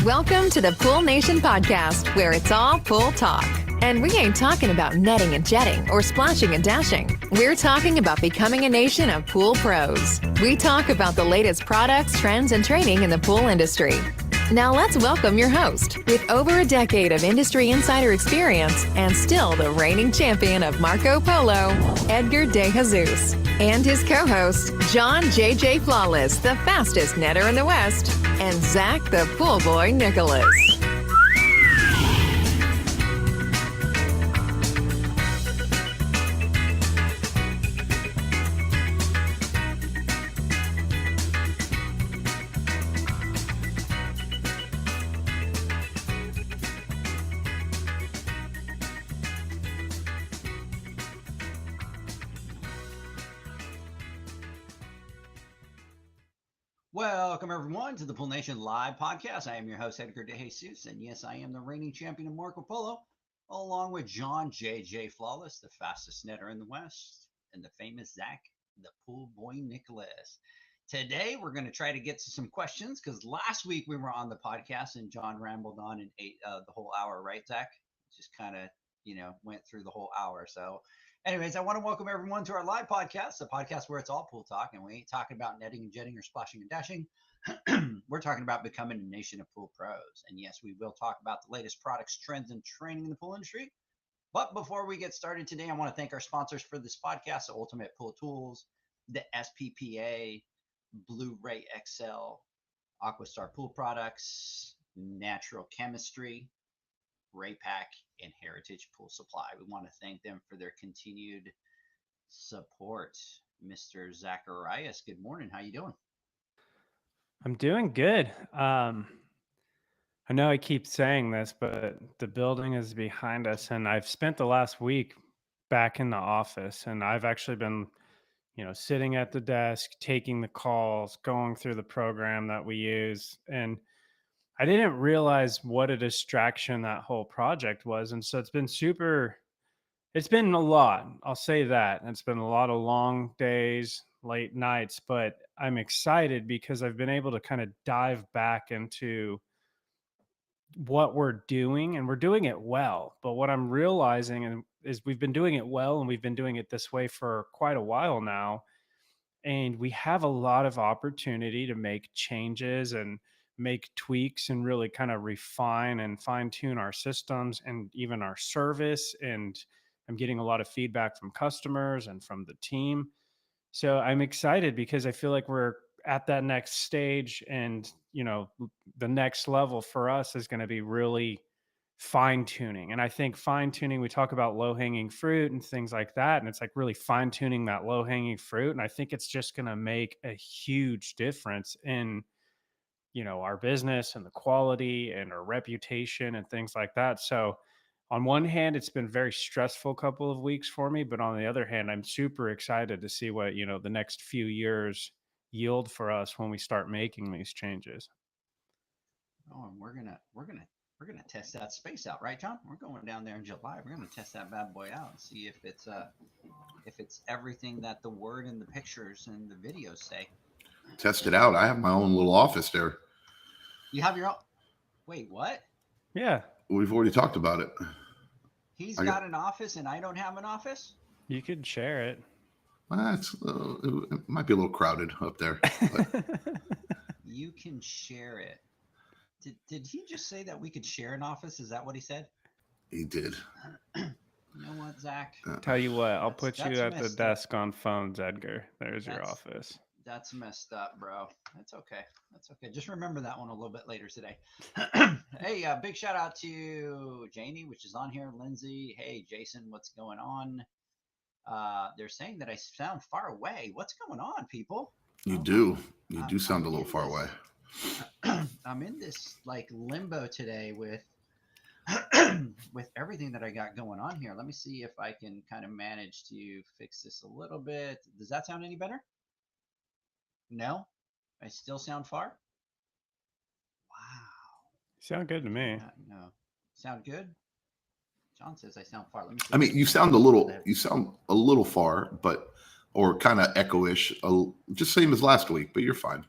Welcome to the Pool Nation podcast, where it's all pool talk. And we ain't talking about netting and jetting or splashing and dashing. We're talking about becoming a nation of pool pros. We talk about the latest products, trends, and training in the pool industry. Now let's welcome your host, with over a decade of industry insider experience and still the reigning champion of Marco Polo, Edgar De Jesus, and his co-host, John J.J. Flawless, the fastest netter in the West, and Zach the Pool Boy Nicholas. Welcome, everyone, to the Pool Nation Live podcast. I am your host, Edgar De Jesus, and yes, I am the reigning champion of Marco Polo, along with John J.J. Flawless, the fastest netter in the West, and the famous Zach, the Pool Boy Nicholas. Today, we're going to try to get to some questions, because last week we were on the podcast, and John rambled on and ate the whole hour, right, Zach? Just kind of, went through the whole hour, so... Anyways, I want to welcome everyone to our live podcast, a podcast where it's all pool talk, and we ain't talking about netting and jetting or splashing and dashing. We're talking about becoming a nation of pool pros. And yes, we will talk about the latest products, trends, and training in the pool industry. But before we get started today, I want to thank our sponsors for this podcast, the Ultimate Pool Tools, the SPPA, Blu-ray XL, Aquastar Pool Products, Natural Chemistry, Raypack, and Heritage Pool Supply. We want to thank them for their continued support. Mr. Zacharias, good morning. How you doing? I'm doing good. I know I keep saying this, but the building is behind us, and I've spent the last week back in the office, and I've actually been, sitting at the desk, taking the calls, going through the program that we use, and I didn't realize what a distraction that whole project was. And so it's been a lot. I'll say that. It's been a lot of long days, late nights, but I'm excited because I've been able to kind of dive back into what we're doing, and we're doing it well. But what I'm realizing is we've been doing it well, and we've been doing it this way for quite a while now. And we have a lot of opportunity to make changes and make tweaks and really kind of refine and fine tune our systems and even our service. And I'm getting a lot of feedback from customers and from the team. So I'm excited because I feel like we're at that next stage, and, the next level for us is going to be really fine tuning. And I think fine tuning, we talk about low hanging fruit and things like that. And it's like really fine tuning that low hanging fruit. And I think it's just going to make a huge difference in, our business and the quality and our reputation and things like that. So on one hand, it's been a very stressful couple of weeks for me, but on the other hand, I'm super excited to see what, the next few years yield for us when we start making these changes. Oh, and we're gonna test that space out, right, John? We're going down there in July. We're gonna test that bad boy out and see if it's everything that the word and the pictures and the videos say. Test it out. I have my own little office there. You have your own? Wait, what? Yeah. We've already talked about it. He's got an office and I don't have an office? You could share it. It might be a little crowded up there. But... You can share it. Did he just say that we could share an office? Is that what he said? He did. You know what, Zach? Tell you what, I'll put you at the desk up. on phones, Edgar. There's your office. That's messed up, bro. That's okay. That's okay. Just remember that one a little bit later today. Hey, big shout out to Janie, which is on here. Lindsay. Hey, Jason, what's going on? They're saying that I sound far away. What's going on, people? You do. You do sound a little far away. I'm in this like limbo today with everything that I got going on here. Let me see if I can kind of manage to fix this a little bit. Does that sound any better? No? I still sound far? Wow. Sound good to me. No. Sound good? John says I sound far. Let me see. I mean, you sound a little far, but or kind of echoish, just same as last week, but you're fine.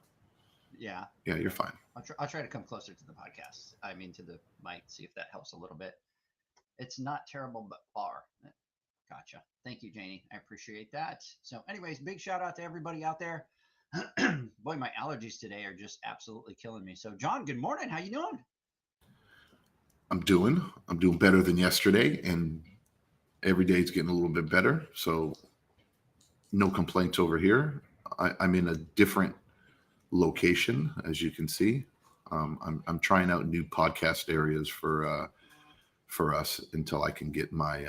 Yeah. Yeah, you're fine. I'll try to come closer to the podcast. I mean, to the mic, see if that helps a little bit. It's not terrible, but far. Gotcha. Thank you, Janie. I appreciate that. So, anyways, big shout out to everybody out there. Boy, my allergies today are just absolutely killing me. So, John, good morning. How you doing? I'm doing better than yesterday, and every day it's getting a little bit better. So no complaints over here. I'm in a different location, as you can see. I'm trying out new podcast areas for us until I can get my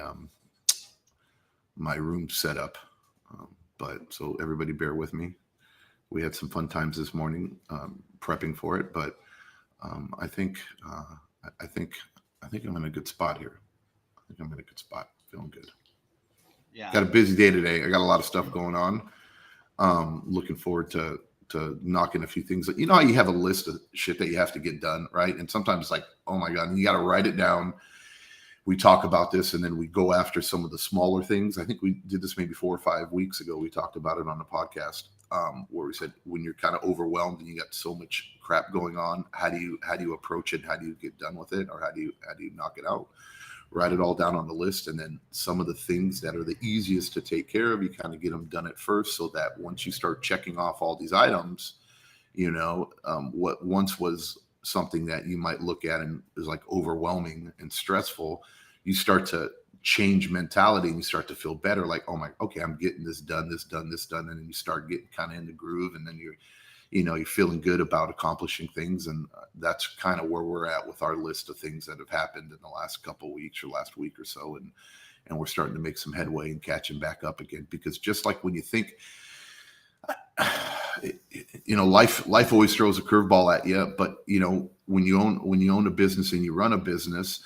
my room set up. But so everybody bear with me. We had some fun times this morning prepping for it, but I think I'm in a good spot here. I think I'm in a good spot. Feeling good. Yeah. Got a busy day today. I got a lot of stuff going on. Looking forward to knocking a few things. You know how you have a list of shit that you have to get done, right? And sometimes it's like, oh my God, and you got to write it down. We talk about this and then we go after some of the smaller things. I think we did this maybe 4 or 5 weeks ago. We talked about it on the podcast where we said when you're kind of overwhelmed and you got so much crap going on, how do you approach it? How do you get done with it? Or how do you knock it out? Write it all down on the list, and then some of the things that are the easiest to take care of, you kind of get them done at first, so that once you start checking off all these items, what once was something that you might look at and is like overwhelming and stressful, you start to change mentality and you start to feel better, like, oh my, okay, I'm getting this done, and then you start getting kind of in the groove, and then you're feeling good about accomplishing things. And that's kind of where we're at with our list of things that have happened in the last couple of weeks or last week or so. And we're starting to make some headway and catching back up again, because just like when you think, life always throws a curveball at you, but when you own a business and you run a business,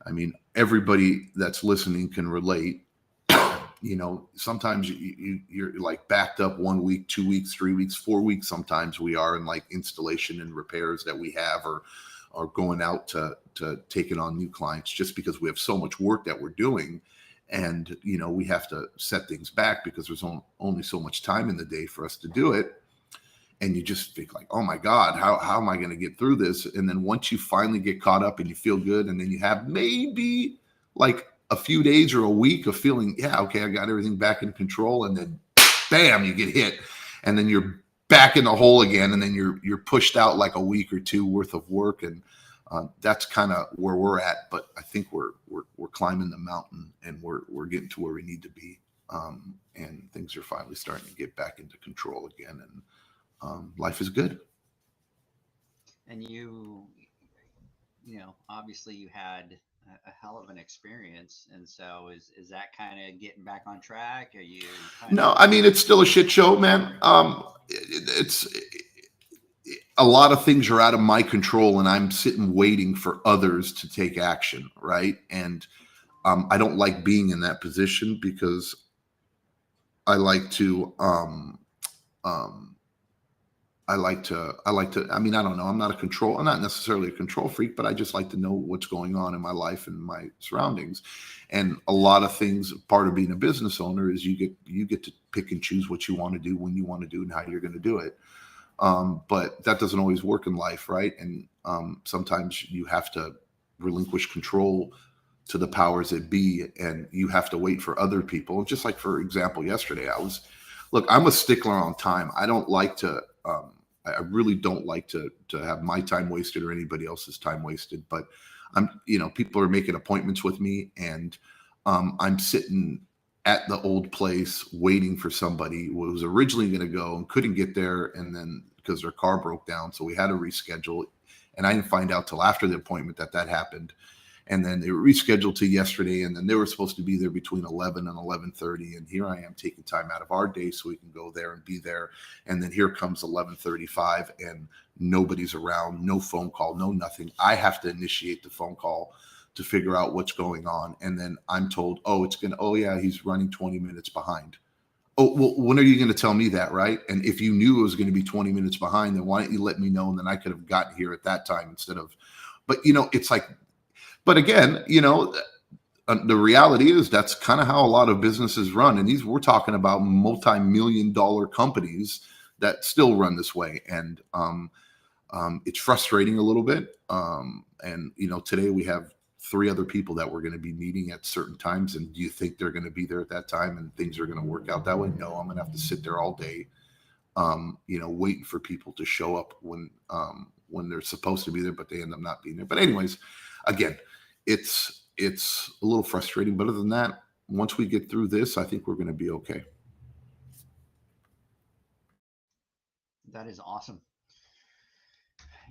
I mean, everybody that's listening can relate. Sometimes you're like backed up 1 week, 2 weeks, 3 weeks, 4 weeks. Sometimes we are in like installation and repairs that we have, or going out to taking on new clients, just because we have so much work that we're doing. And, we have to set things back because there's only so much time in the day for us to do it. And you just think like, oh my God, how am I going to get through this? And then once you finally get caught up and you feel good, and then you have maybe like a few days or a week of feeling, yeah, okay, I got everything back in control, and then bam, you get hit, and then you're back in the hole again, and then you're pushed out like a week or two worth of work, and that's kind of where we're at. But I think we're climbing the mountain, and we're getting to where we need to be, and things are finally starting to get back into control again, and life is good. And obviously you had a hell of an experience, and so is that kind of getting back on track? Are you No, I mean, it's still a shit show, man. It's a lot of things are out of my control, and I'm sitting waiting for others to take action, right? And I don't like being in that position, because I like to I mean, I don't know. I'm not necessarily a control freak, but I just like to know what's going on in my life and my surroundings. And a lot of things, part of being a business owner is you get to pick and choose what you want to do, when you want to do, and how you're going to do it. But that doesn't always work in life, right? And sometimes you have to relinquish control to the powers that be, and you have to wait for other people. Just like, for example, yesterday, I'm a stickler on time. I don't like to, I really don't like to have my time wasted or anybody else's time wasted. But people are making appointments with me, and I'm sitting at the old place waiting for somebody who was originally going to go and couldn't get there, and then because their car broke down, so we had to reschedule. And I didn't find out till after the appointment that happened. And then they were rescheduled to yesterday, and then they were supposed to be there between 11 and 11:30. And here I am taking time out of our day so we can go there and be there. And then here comes 11:35, and nobody's around, no phone call, no nothing. I have to initiate the phone call to figure out what's going on. And then I'm told, oh yeah, he's running 20 minutes behind. Oh, well, when are you going to tell me that, right? And if you knew it was going to be 20 minutes behind, then why don't you let me know? And then I could have gotten here at that time instead of, but it's like, but again, the reality is that's kind of how a lot of businesses run. And we're talking about multi-million-dollar companies that still run this way. And it's frustrating a little bit. And today we have 3 other people that we're going to be meeting at certain times. And do you think they're going to be there at that time and things are going to work out that way? No, I'm going to have to sit there all day, waiting for people to show up when they're supposed to be there, but they end up not being there. But anyways, again, it's a little frustrating. But other than that, once we get through this, I think we're going to be okay. That is awesome.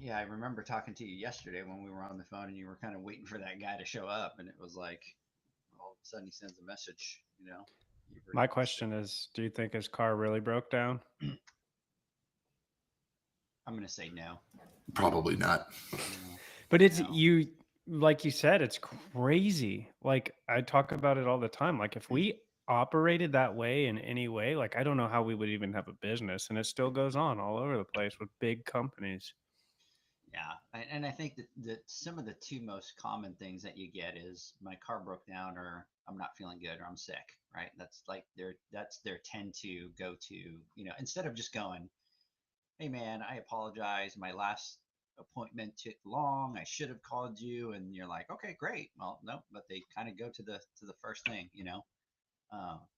Yeah, I remember talking to you yesterday when we were on the phone, and you were kind of waiting for that guy to show up, and it was like all of a sudden he sends a message. My question is, do you think his car really broke down? I'm going to say no. Probably not. No. But it's No. like you said, it's crazy. Like I talk about it all the time. Like if we operated that way in any way, like I don't know how we would even have a business, and it still goes on all over the place with big companies. Yeah, and I think that some of the 2 most common things that you get is my car broke down, or I'm not feeling good, or I'm sick, right? That's their tend to go to, instead of just going, hey man, I apologize, my last appointment took long, I should have called you, and you're like, okay, great. Well, no, but they kind of go to the first thing.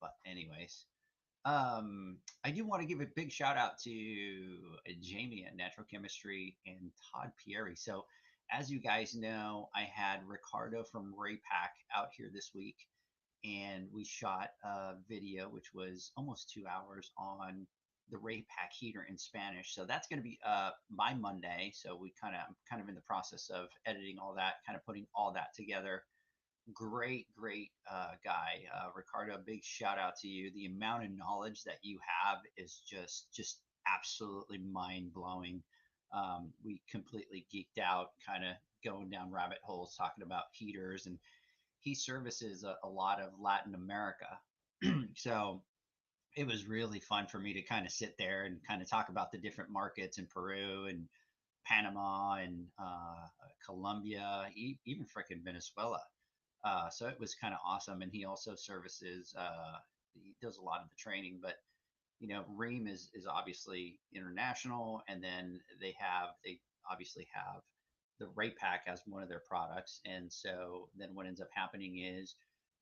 But anyways, I do want to give a big shout out to Jamie at Natural Chemistry and Todd Pieri. So, as you guys know, I had Ricardo from Raypack out here this week, and we shot a video which was almost 2 hours on the Raypack heater in Spanish. So that's going to be by Monday. So I'm kind of in the process of editing all that, kind of putting all that together. Great guy, Ricardo. Big shout out to you. The amount of knowledge that you have is just absolutely mind blowing. We completely geeked out, kind of going down rabbit holes talking about heaters, and he services a lot of Latin America. So it was really fun for me to kind of sit there and kind of talk about the different markets in Peru and Panama and Colombia, even freaking Venezuela. So it was kind of awesome. And he also services, he does a lot of the training, but Ream is obviously international. And then they obviously have the Raypack as one of their products. And so then what ends up happening is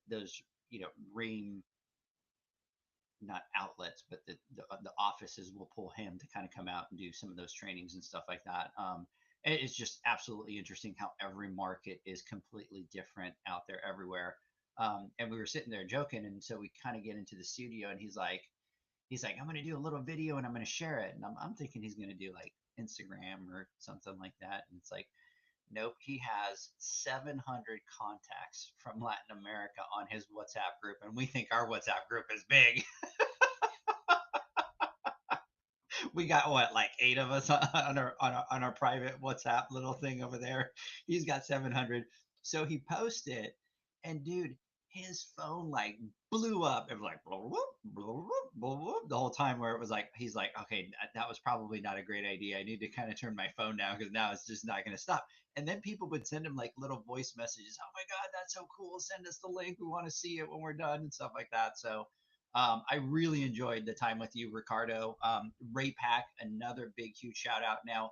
those, Ream, not outlets, but the offices will pull him to kind of come out and do some of those trainings and stuff like that. It's just absolutely interesting how every market is completely different out there everywhere. And we were sitting there joking, and so we kind of get into the studio, and he's like, I'm going to do a little video and I'm going to share it, and I'm thinking he's going to do like Instagram or something like that, and it's like, nope, he has 700 contacts from Latin America on his WhatsApp group, and we think our WhatsApp group is big. We got what, like 8 of us on our private WhatsApp little thing over there. He's got 700. So he posted, and dude, his phone like blew up. It was like blah, blah, blah, blah, blah, the whole time, where it was like, he's like, okay, that was probably not a great idea. I need to kind of turn my phone down because now it's just not going to stop. And then people would send him like little voice messages. Oh my God, that's so cool. Send us the link. We want to see it when we're done and stuff like that. So I really enjoyed the time with you, Ricardo. Raypack, another big, huge shout out. Now,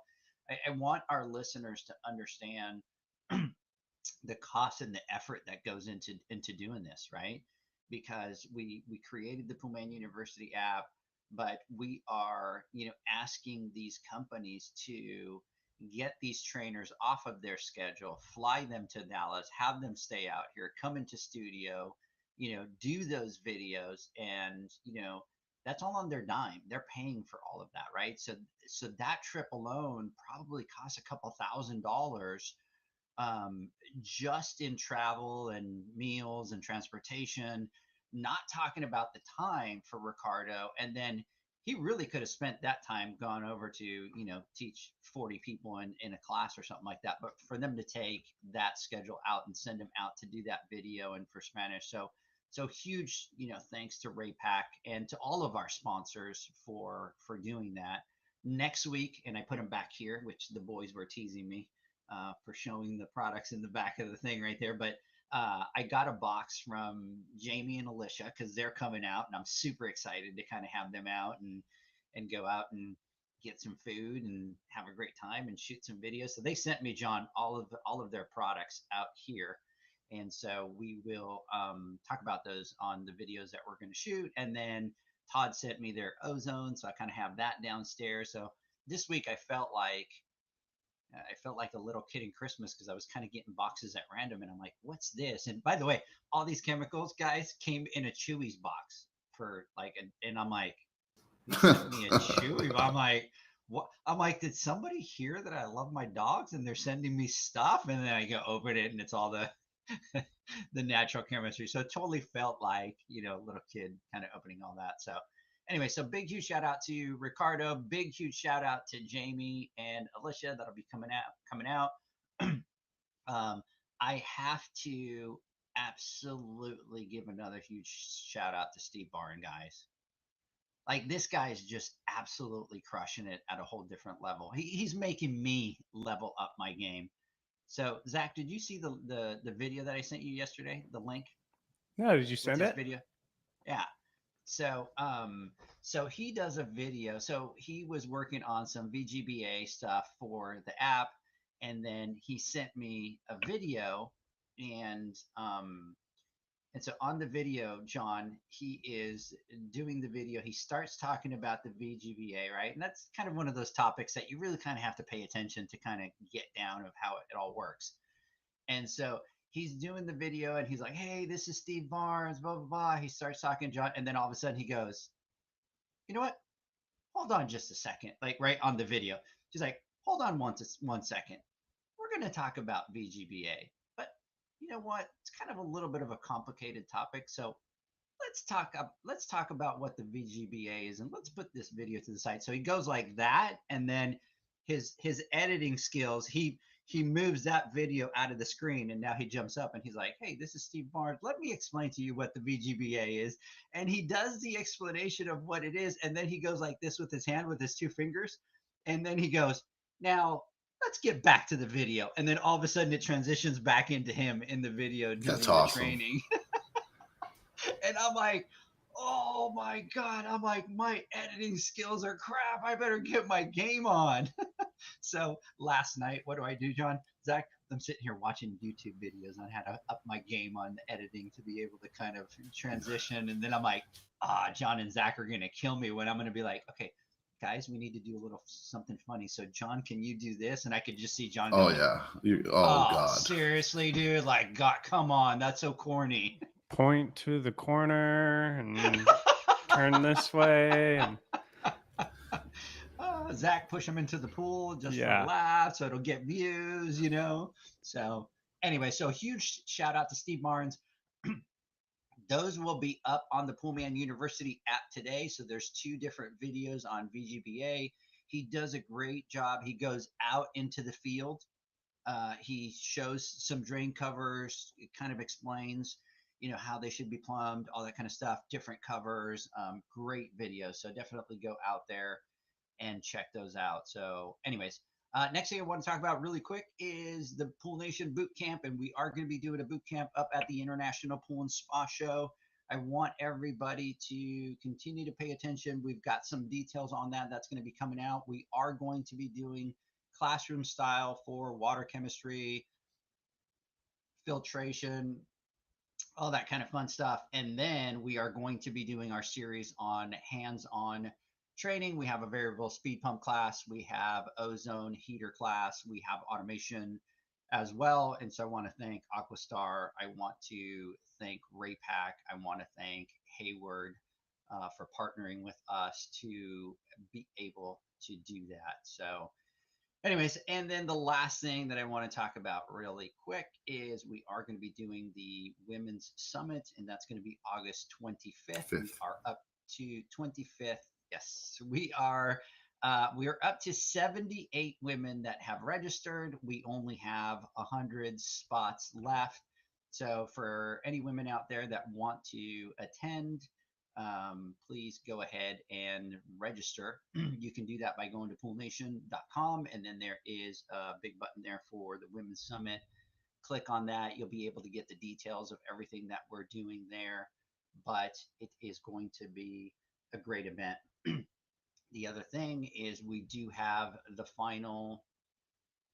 I want our listeners to understand the cost and the effort that goes into doing this, right? Because we created the Pullman University app, but we are asking these companies to get these trainers off of their schedule, fly them to Dallas, have them stay out here, come into studio, do those videos, and that's all on their dime. They're paying for all of that, right? So that trip alone probably costs a couple $1,000, just in travel and meals and transportation, not talking about the time for Ricardo. And then he really could have spent that time gone over to, teach 40 people in a class or something like that. But for them to take that schedule out and send him out to do that video and for Spanish. So huge, thanks to Raypack and to all of our sponsors for doing that. Next week, and I put them back here, which the boys were teasing me for showing the products in the back of the thing right there. But I got a box from Jamie and Alicia because they're coming out, and I'm super excited to kind of have them out. And and go out and get some food and have a great time and shoot some videos. So they sent me, John, all of their products out here. And so we will talk about those on the videos that we're going to shoot. And then Todd sent me their ozone, so I kind of have that downstairs. So this week I felt like a little kid in Christmas because I was kind of getting boxes at random, and I'm like, "What's this?" And by the way, all these chemicals, guys, came in a Chewy's box for like, and I'm like, "They sent me a Chewy." I'm like, "What?" I'm like, "Did somebody hear that I love my dogs and they're sending me stuff?" And then I go open it, and it's all the the natural chemistry. So it totally felt like, a little kid kind of opening all that. So anyway, so big, huge shout out to Ricardo. Big, huge shout out to Jamie and Alicia. That'll be coming out. I have to absolutely give another huge shout out to Steve Barn, guys. Like this guy is just absolutely crushing it at a whole different level. He's making me level up my game. So Zach, did you see the video that I sent you yesterday? The link No, did you with send his it? video? Yeah. So so he does a video. So he was working on some VGBA stuff for the app, and then he sent me a video, and so on the video, John, he is doing the video. He starts talking about the VGBA, right? And that's kind of one of those topics that you really kind of have to pay attention to kind of get down of how it all works. And so he's doing the video and he's like, "Hey, this is Steve Barnes, blah, blah, blah." He starts talking, John. And then all of a sudden he goes, "You know what? Hold on just a second." Like right on the video. He's like, "Hold on one second. We're going to talk about VGBA. But you know what? It's kind of a little bit of a complicated topic. So let's talk about what the VGBA is, and let's put this video to the side." So he goes like that, and then his editing skills, he moves that video out of the screen, and now he jumps up and he's like, "Hey, this is Steve Barnes. Let me explain to you what the VGBA is." And he does the explanation of what it is, and then he goes like this with his hand with his two fingers, and then he goes, "Now let's get back to the video." And then all of a sudden it transitions back into him in the video doing That's the awesome. training. And I'm like, "Oh my God." I'm like, "My editing skills are crap. I better get my game on." So last night, what do I do, John? Zach, I'm sitting here watching YouTube videos on how to up my game on the editing to be able to kind of transition. And then I'm like, John and Zach are going to kill me when I'm going to be like, "Okay, guys, we need to do a little something funny. So John, can you do this?" And I could just see John Oh going, yeah. Oh "Oh, God. seriously, dude? Like, God, come on. That's so corny." Point to the corner and turn this way. And Zach, push him into the pool just for a yeah, laugh, so it'll get views. So anyway, so huge shout out to Steve Barnes. Those will be up on the Poolman University app today. So there's two different videos on VGBA. He does a great job. He goes out into the field. He shows some drain covers. It kind of explains, how they should be plumbed, all that kind of stuff. Different covers. Great video. So definitely go out there and check those out. So, anyways, next thing I want to talk about really quick is the Pool Nation Boot Camp, and we are going to be doing a boot camp up at the International Pool and Spa Show. I want everybody to continue to pay attention. We've got some details on that. That's going to be coming out. We are going to be doing classroom style for water chemistry, filtration, all that kind of fun stuff. And then we are going to be doing our series on hands-on training. We have a variable speed pump class. We have ozone heater class. We have automation as well. And so I want to thank Aquastar. I want to thank Raypack. I want to thank Hayward for partnering with us to be able to do that. So anyways, and then the last thing that I want to talk about really quick is we are going to be doing the Women's Summit, and that's going to be August 25th. We are up to 25th. Yes, we are. We are up to 78 women that have registered. We only have 100 spots left. So for any women out there that want to attend, please go ahead and register. You can do that by going to poolnation.com, and then there is a big button there for the Women's Summit. Click on that. You'll be able to get the details of everything that we're doing there, but it is going to be a great event. the other thing is we do have the final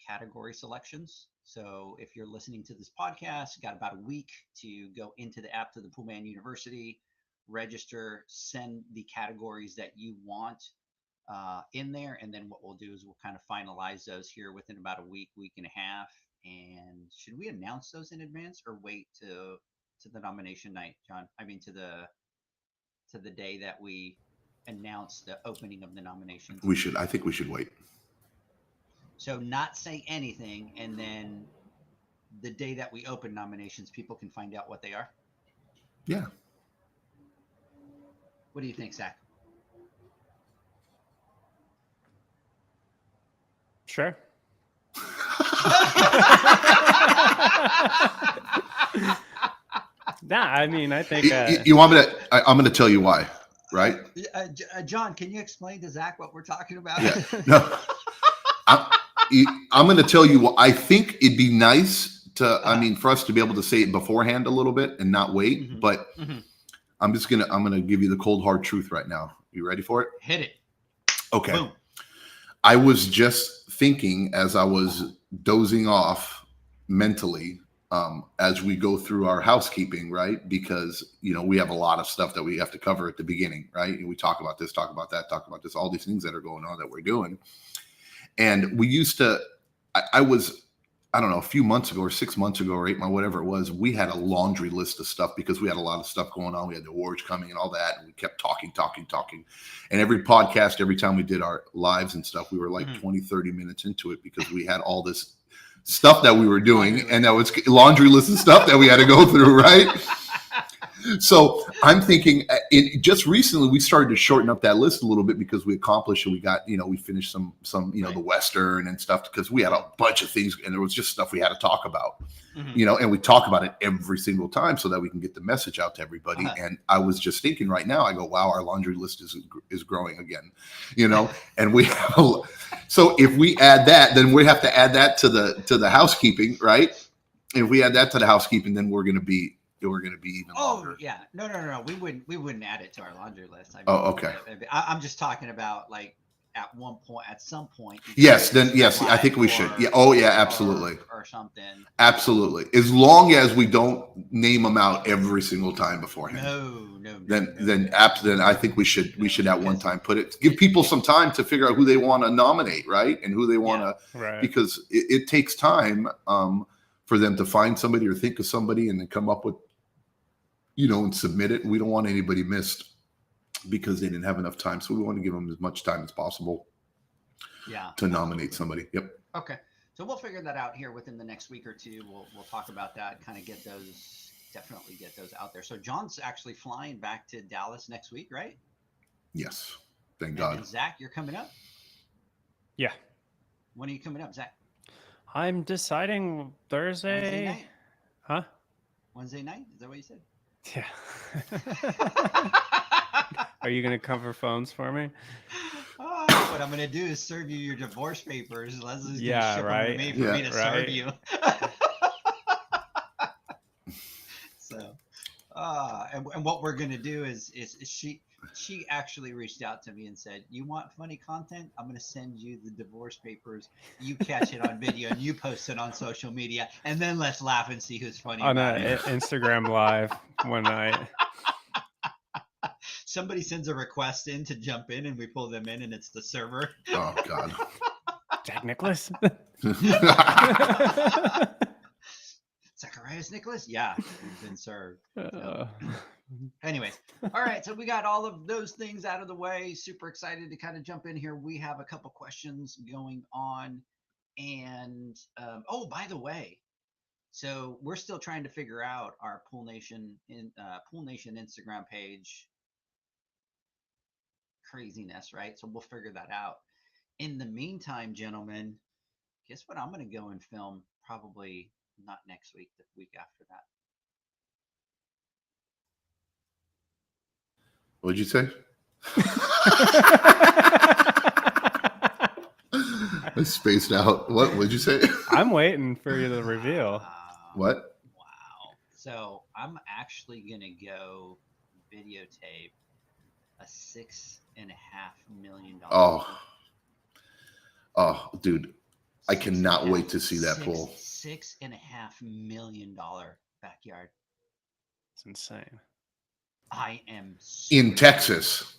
category selections. So if you're listening to this podcast, you got about a week to go into the app to the Poolman University, register, send the categories that you want in there. And then what we'll do is we'll kind of finalize those here within about a week, week and a half. And should we announce those in advance or wait to the nomination night, John? I mean, to the day that we announce the opening of the nominations. I think we should wait. So not say anything, and then the day that we open nominations, people can find out what they are. Yeah. What do you think, Zach? Sure. Nah, I mean, I think you want me to? I'm going to tell you why, right? John, can you explain to Zach what we're talking about? Yeah. No. I'm going to tell you what I think it'd be nice to. I mean, for us to be able to say it beforehand a little bit and not wait. Mm-hmm. But I'm going to give you the cold hard truth right now. You ready for it? Hit it. Okay. Boom. I was just thinking as I was dozing off mentally as we go through our housekeeping, right? Because, we have a lot of stuff that we have to cover at the beginning, right? And we talk about this, talk about that, talk about this, all these things that are going on that we're doing. And we used to, I don't know, a few months ago or 6 months ago or 8 months, whatever it was, we had a laundry list of stuff because we had a lot of stuff going on. We had the awards coming and all that. And we kept talking. And every podcast, every time we did our lives and stuff, we were like 20, 30 minutes into it because we had all this stuff that we were doing. And that was laundry list of stuff that we had to go through, right? So I'm thinking just recently we started to shorten up that list a little bit because we accomplished and we got, we finished some, right. the Western and stuff because we had a bunch of things and there was just stuff we had to talk about, and we talk about it every single time so that we can get the message out to everybody. And I was just thinking right now, I go, wow, our laundry list is growing again, and we have, so if we add that, then we have to add that to the housekeeping, right? If we add that to the housekeeping, then we're going to be even longer. Yeah. No. We wouldn't add it to our laundry list. I mean, okay. I'm just talking about like at some point. Yes. Then yes, I think we should. Yeah. Oh yeah, absolutely. Or something. Absolutely. As long as we don't name them out every single time beforehand. No. Then I think we should at one time give people some time to figure out who they want to nominate, right? And who they want to, right. Because it takes time for them to find somebody or think of somebody and then come up with, and submit it. We don't want anybody missed because they didn't have enough time. So we want to give them as much time as possible to nominate somebody. Yep. Okay. So we'll figure that out here within the next week or two. We'll talk about that, kind of definitely get those out there. So John's actually flying back to Dallas next week, right? Yes. Thank God. And Zach, you're coming up? Yeah. When are you coming up, Zach? I'm deciding Thursday. Wednesday night? Huh? Wednesday night? Is that what you said? Yeah. Are you going to cover phones for me? Oh, what I'm going to do is serve you your divorce papers. Leslie's going to ship them to me for me to serve you. So, and what we're going to do is she actually reached out to me and said, "You want funny content? I'm going to send you the divorce papers. You catch it on video and you post it on social media, and then let's laugh and see who's funny." On Instagram Live one night. Somebody sends a request in to jump in, and we pull them in, and it's the server. Oh God. Jack Nicholas. Zacharias Nicholas? Yeah, he's been served. So. Anyways, all right, so we got all of those things out of the way. Super excited to kind of jump in here. We have a couple questions going on. And, by the way, so we're still trying to figure out our Pool Nation Instagram page craziness, right? So we'll figure that out. In the meantime, gentlemen, guess what? I'm going to go and film probably not next week, the week after that. What'd you say? I spaced out. What would you say? I'm waiting for you to reveal. What? Wow. So I'm actually going to go videotape a 6 million. Oh, dude, I cannot wait to see that pool. $6.5 million backyard. It's insane. I am In Texas.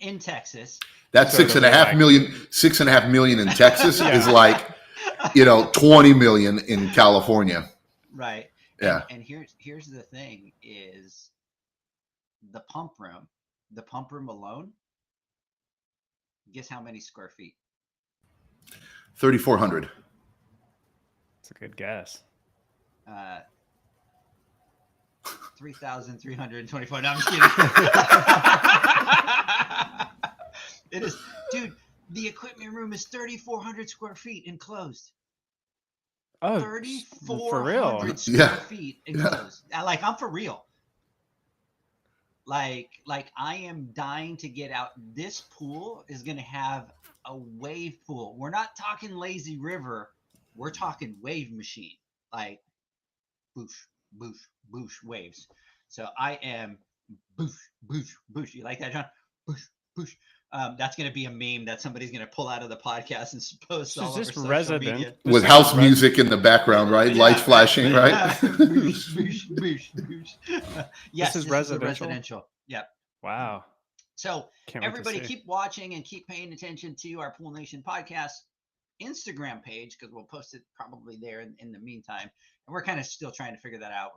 In Texas. That's Totally 6.5 million. 6.5 million in Texas is like, 20 million in California. Right. Yeah. And here's the thing is the pump room alone. Guess how many square feet? 3,400. That's a good guess. 3,324. No, I'm just kidding. It is, dude. The equipment room is 3,400 square feet enclosed. Oh, 3,400 for square feet enclosed. Like, I'm for real. Like I am dying to get out. This pool is going to have a wave pool. We're not talking lazy river. We're talking wave machine. Like boosh, boosh, boosh waves. So I am boosh, boosh, boosh. You like that, John? Boosh, boosh. That's going to be a meme that somebody's going to pull out of the podcast and post all over social media. With house music in the background, right? Yeah, Lights flashing, right? Boosh, boosh, boosh, boosh. Yes, this is residential. Yep. Wow. So Can't wait to everybody see. keep watching and keep paying attention to our Pool Nation podcast Instagram page, because we'll post it probably there in the meantime. And we're kind of still trying to figure that out.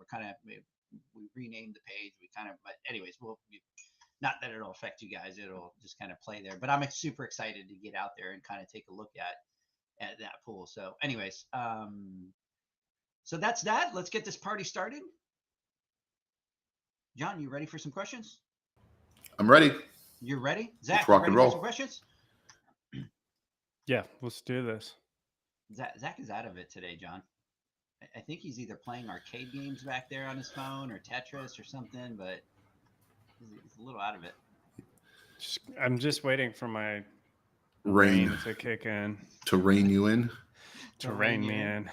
We renamed the page. But anyways, not that it'll affect you guys. It'll just kind of play there. But I'm super excited to get out there and kind of take a look at that pool. So anyways, so that's that. Let's get this party started. John, you ready for some questions? I'm ready. You're ready? Zach, let's rock you ready and roll. for some questions? Yeah, let's do this. Zach is out of it today, John. I think he's either playing arcade games back there on his phone or Tetris or something, but he's a little out of it. I'm just waiting for my Rain to kick in. To rein you in? To rein me in.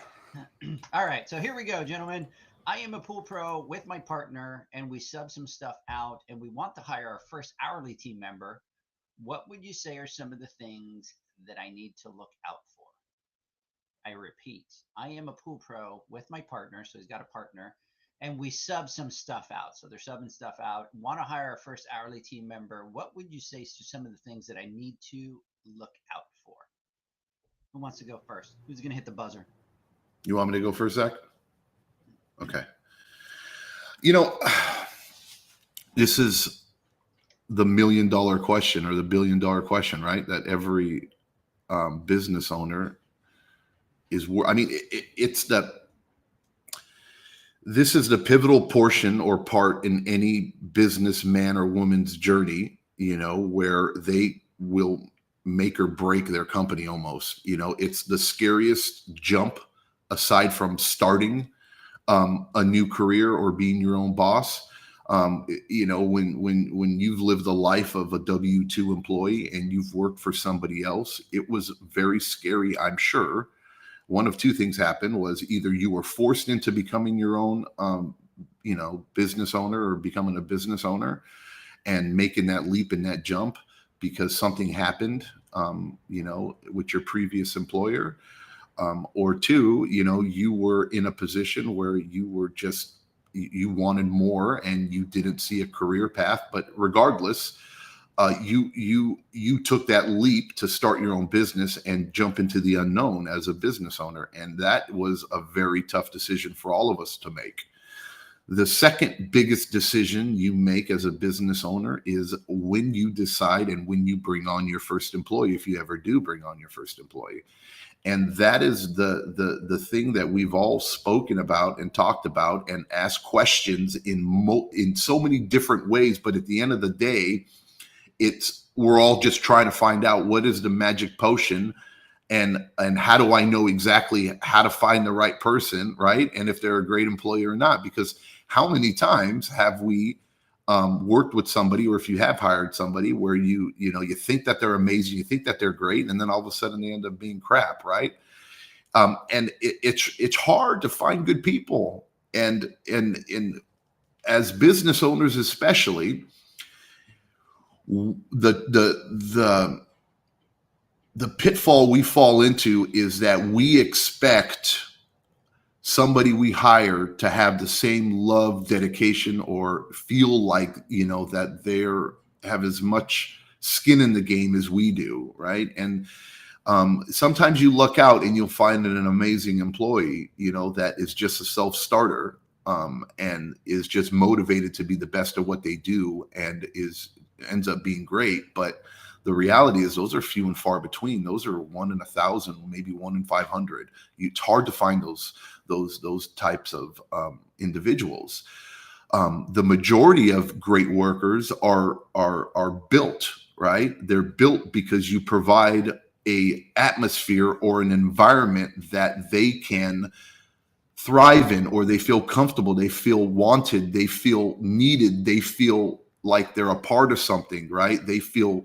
All right, so here we go, gentlemen. I am a pool pro with my partner, and we sub some stuff out, and we want to hire our first hourly team member. What would you say are some of the things that I need to look out for? I repeat, I am a pool pro with my partner, so he's got a partner, and we sub some stuff out. So they're subbing stuff out. Want to hire our first hourly team member. What would you say to some of the things that I need to look out for? Who wants to go first? Who's going to hit the buzzer? You want me to go first, Zach? Okay. This is the $1 million question or the $1 billion question, right? That every business owner is. It's that. This is the pivotal portion or part in any businessman or woman's journey, where they will make or break their company almost. It's the scariest jump aside from starting a new career or being your own boss. When you've lived the life of a W-2 employee and you've worked for somebody else, it was very scary, I'm sure. One of two things happened was either you were forced into becoming your own, business owner or becoming a business owner and making that leap and that jump because something happened, with your previous employer. Or two, you were in a position where you wanted more and you didn't see a career path. But regardless, you took that leap to start your own business and jump into the unknown as a business owner. And that was a very tough decision for all of us to make. The second biggest decision you make as a business owner is when you decide and when you bring on your first employee, if you ever do bring on your first employee. And that is the thing that we've all spoken about and talked about and asked questions in so many different ways. But at the end of the day, we're all just trying to find out what is the magic potion and how do I know exactly how to find the right person, right? And if they're a great employee or not, because how many times have we worked with somebody, or if you have hired somebody where you think that they're amazing, you think that they're great, and then all of a sudden they end up being crap, right? And it's hard to find good people, and as business owners especially, the pitfall we fall into is that we expect somebody we hire to have the same love, dedication, or feel like, that they're have as much skin in the game as we do, right? And sometimes you luck out and you'll find an amazing employee, that is just a self-starter, and is just motivated to be the best at what they do and ends up being great. But the reality is those are few and far between. Those are 1 in 1,000, maybe 1 in 500. It's hard to find those types of individuals. The majority of great workers are built, right? They're built because you provide a atmosphere or an environment that they can thrive in, or they feel comfortable, they feel wanted, they feel needed, they feel like they're a part of something, right? They feel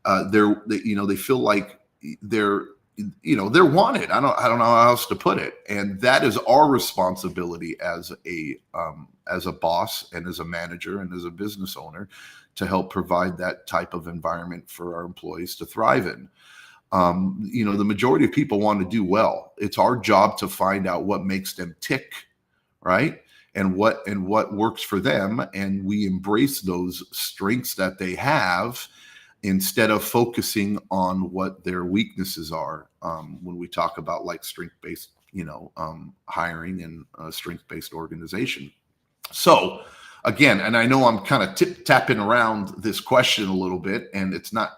they feel like they're wanted. I don't know how else to put it. And that is our responsibility as a boss and as a manager and as a business owner, to help provide that type of environment for our employees to thrive in. The majority of people want to do well. It's our job to find out what makes them tick, right? And what works for them. And we embrace those strengths that they have, instead of focusing on what their weaknesses are, when we talk about like strength-based, hiring and strength-based organization. So again, and I know I'm kind of tapping around this question a little bit, and it's not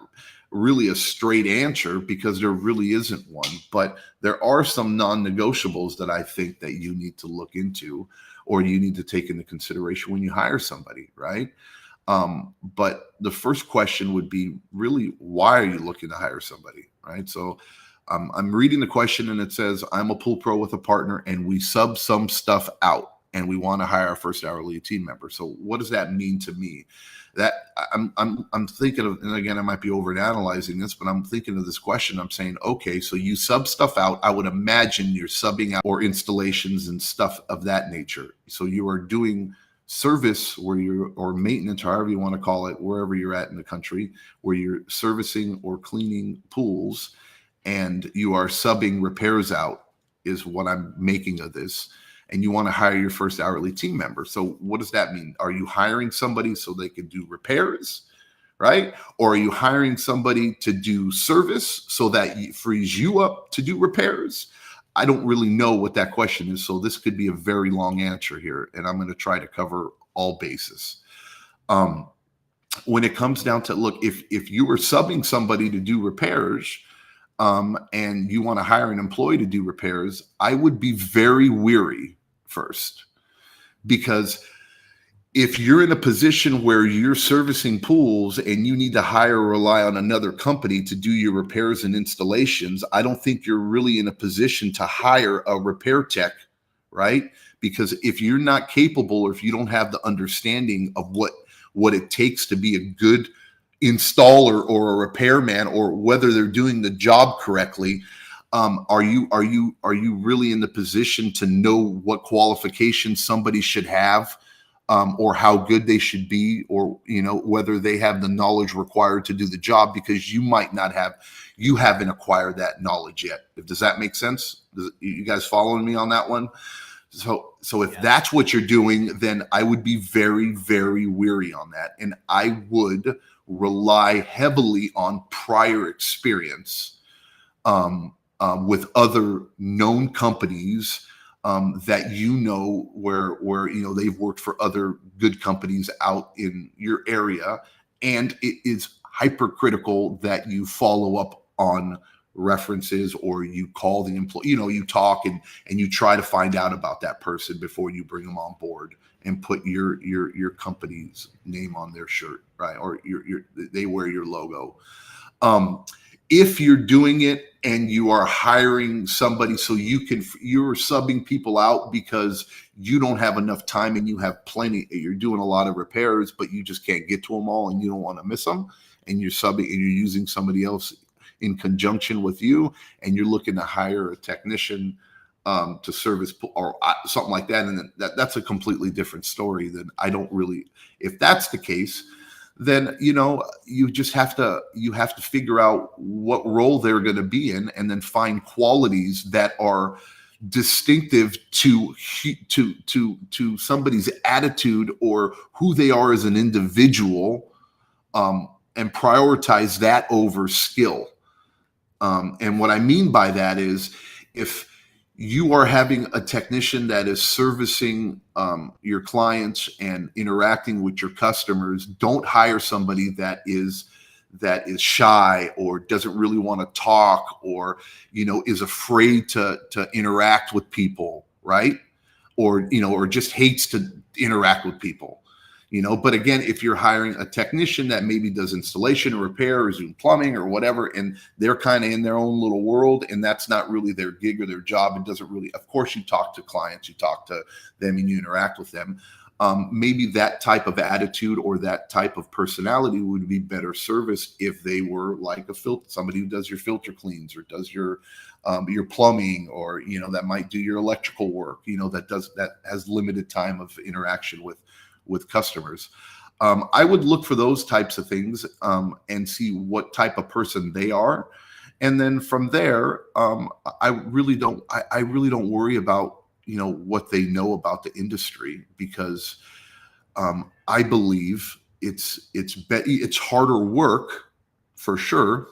really a straight answer because there really isn't one, but there are some non-negotiables that I think that you need to look into, or you need to take into consideration when you hire somebody, right? But the first question would be really, why are you looking to hire somebody, right? So I'm reading the question and it says, I'm a pool pro with a partner and we sub some stuff out and we want to hire our first hourly team member. So what does that mean to me? That I'm thinking of, and again, I might be overanalyzing this, but I'm thinking of this question. I'm saying, okay, so you sub stuff out. I would imagine you're subbing out or installations and stuff of that nature. So you are doing service or maintenance, however you want to call it, wherever you're at in the country, where you're servicing or cleaning pools, and you are subbing repairs out, is what I'm making of this. And you want to hire your first hourly team member. So what does that mean? Are you hiring somebody so they can do repairs, right? Or are you hiring somebody to do service so that it frees you up to do repairs? I don't really know what that question is. So this could be a very long answer here, and I'm going to try to cover all bases. When it comes down to, look, if you were subbing somebody to do repairs, and you want to hire an employee to do repairs, I would be very weary first, because if you're in a position where you're servicing pools and you need to hire or rely on another company to do your repairs and installations, I don't think you're really in a position to hire a repair tech, right? Because if you're not capable, or if you don't have the understanding of what it takes to be a good installer or a repairman, or whether they're doing the job correctly, are you really in the position to know what qualifications somebody should have, or how good they should be, or whether they have the knowledge required to do the job, because you haven't acquired that knowledge yet. Does that make sense? You guys following me on that one? So if that's what you're doing, then I would be very, very weary on that, and I would rely heavily on prior experience with other known companies that where they've worked for other good companies out in your area, and it is hypercritical that you follow up on references, or you call the employee, you talk and you try to find out about that person before you bring them on board and put your company's name on their shirt, right? Or they wear your logo. If you're doing it and you are hiring somebody so you're subbing people out because you don't have enough time and you have plenty, you're doing a lot of repairs, but you just can't get to them all and you don't want to miss them, and you're subbing and you're using somebody else in conjunction with you, and you're looking to hire a technician to service or something like that, and that's a completely different story. Then I don't really, if that's the case, then you just have to figure out what role they're going to be in, and then find qualities that are distinctive to somebody's attitude or who they are as an individual, and prioritize that over skill. And what I mean by that is, if you are having a technician that is servicing your clients and interacting with your customers, don't hire somebody that is shy or doesn't really want to talk, or is afraid to interact with people, right? Or just hates to interact with people. But again, if you're hiring a technician that maybe does installation or repair or doing plumbing or whatever, and they're kind of in their own little world, and that's not really their gig or their job, and doesn't really, of course, you talk to clients, you talk to them, and you interact with them. Maybe that type of attitude or that type of personality would be better service if they were like somebody who does your filter cleans, or does your plumbing, or that might do your electrical work, that has limited time of interaction with customers. I would look for those types of things, and see what type of person they are. And then from there, I really don't worry about, what they know about the industry, because I believe it's harder work for sure,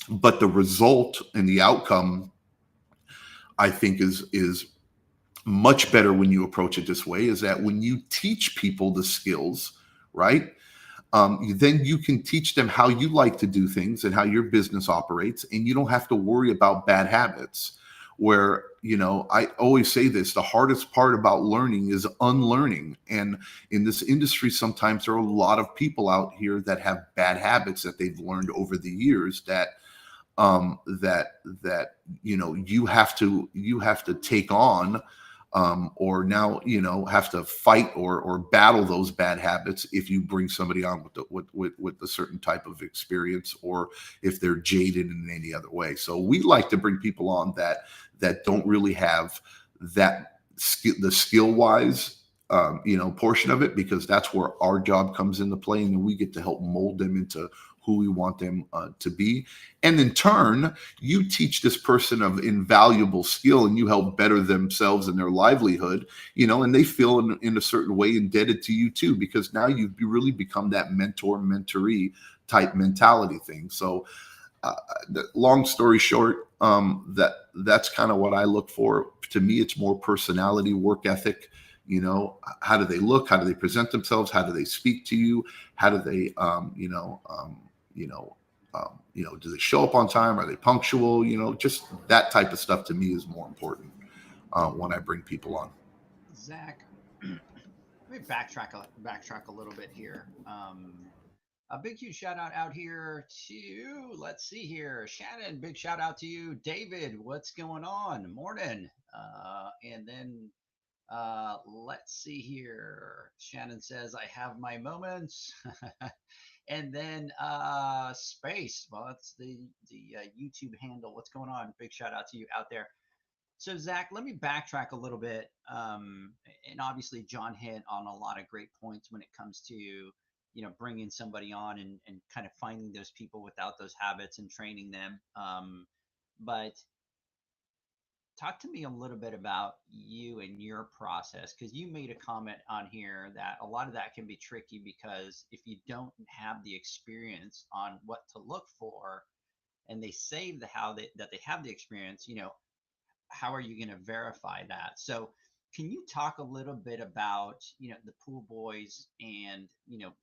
but the result and the outcome, I think, is much better when you approach it this way. Is that when you teach people the skills, right? Then you can teach them how you like to do things and how your business operates, and you don't have to worry about bad habits. Where, I always say this, the hardest part about learning is unlearning. And in this industry, sometimes there are a lot of people out here that have bad habits that they've learned over the years that you have to take on, or now have to fight or battle those bad habits if you bring somebody on with a certain type of experience, or if they're jaded in any other way. So we like to bring people on that don't really have that the skill wise portion of it, because that's where our job comes into play, and then we get to help mold them into who we want them to be. And in turn, you teach this person of invaluable skill, and you help better themselves and their livelihood, and they feel in a certain way indebted to you too, because now you've really become that mentor-mentoree type mentality thing. So long story short, that's kind of what I look for. To me, it's more personality, work ethic. How do they look? How do they present themselves? How do they speak to you? How do they, do they show up on time? Are they punctual? Just that type of stuff to me is more important when I bring people on. Zach, let me backtrack a little bit here. A big, huge shout out here to, let's see here, Shannon, big shout out to you. David, what's going on? Morning. And then let's see here. Shannon says, I have my moments. And then Space, well, that's the YouTube handle. What's going on? Big shout out to you out there. So Zach, let me backtrack a little bit. And obviously John hit on a lot of great points when it comes to bringing somebody on and kind of finding those people without those habits and training them. But talk to me a little bit about you and your process, because you made a comment on here that a lot of that can be tricky, because if you don't have the experience on what to look for, and they say that they have the experience, how are you going to verify that? So can you talk a little bit about, the pool boys and,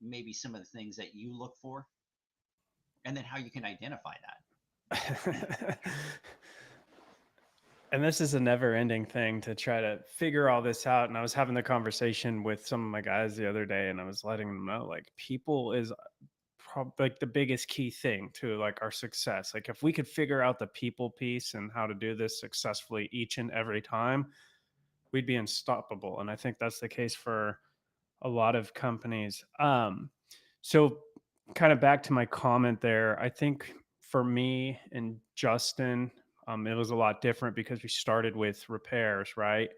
maybe some of the things that you look for, and then how you can identify that? And this is a never ending thing to try to figure all this out. And I was having the conversation with some of my guys the other day, and I was letting them know, like, people is probably like the biggest key thing to like our success. Like, if we could figure out the people piece and how to do this successfully each and every time, we'd be unstoppable. And I think that's the case for a lot of companies. So kind of back to my comment there, I think for me and Justin, it was a lot different because we started with repairs, right?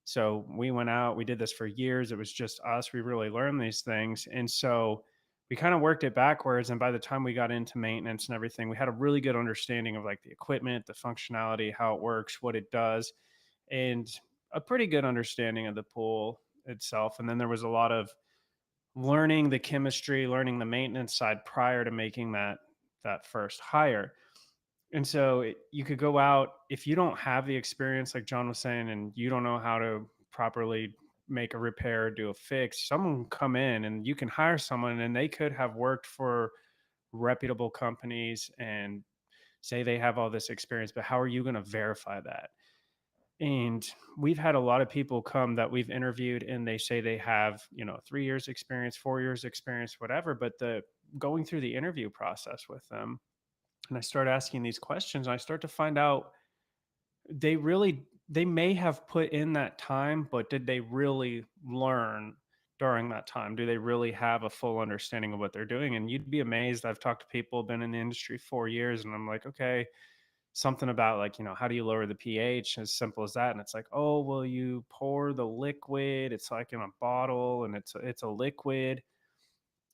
So we went out, we did this for years. It was just us. We really learned these things. And so we kind of worked it backwards. And by the time we got into maintenance and everything, we had a really good understanding of like the equipment, the functionality, how it works, what it does, and a pretty good understanding of the pool itself. And then there was a lot of learning the chemistry, learning the maintenance side prior to making that first hire. And so you could go out if you don't have the experience, like John was saying, and you don't know how to properly make a repair, do a fix. Someone can come in and you can hire someone, and they could have worked for reputable companies and say they have all this experience, but how are you going to verify that? And we've had a lot of people come that we've interviewed and they say they have, 3 years experience, 4 years experience, whatever. But the going through the interview process with them, and I start asking these questions, and I start to find out they may have put in that time, but did they really learn during that time? Do they really have a full understanding of what they're doing? And you'd be amazed. I've talked to people, been in the industry 4 years, and I'm like, okay, something about like, how do you lower the pH? As simple as that. And it's like, oh, well, you pour the liquid. It's like in a bottle, and it's a liquid.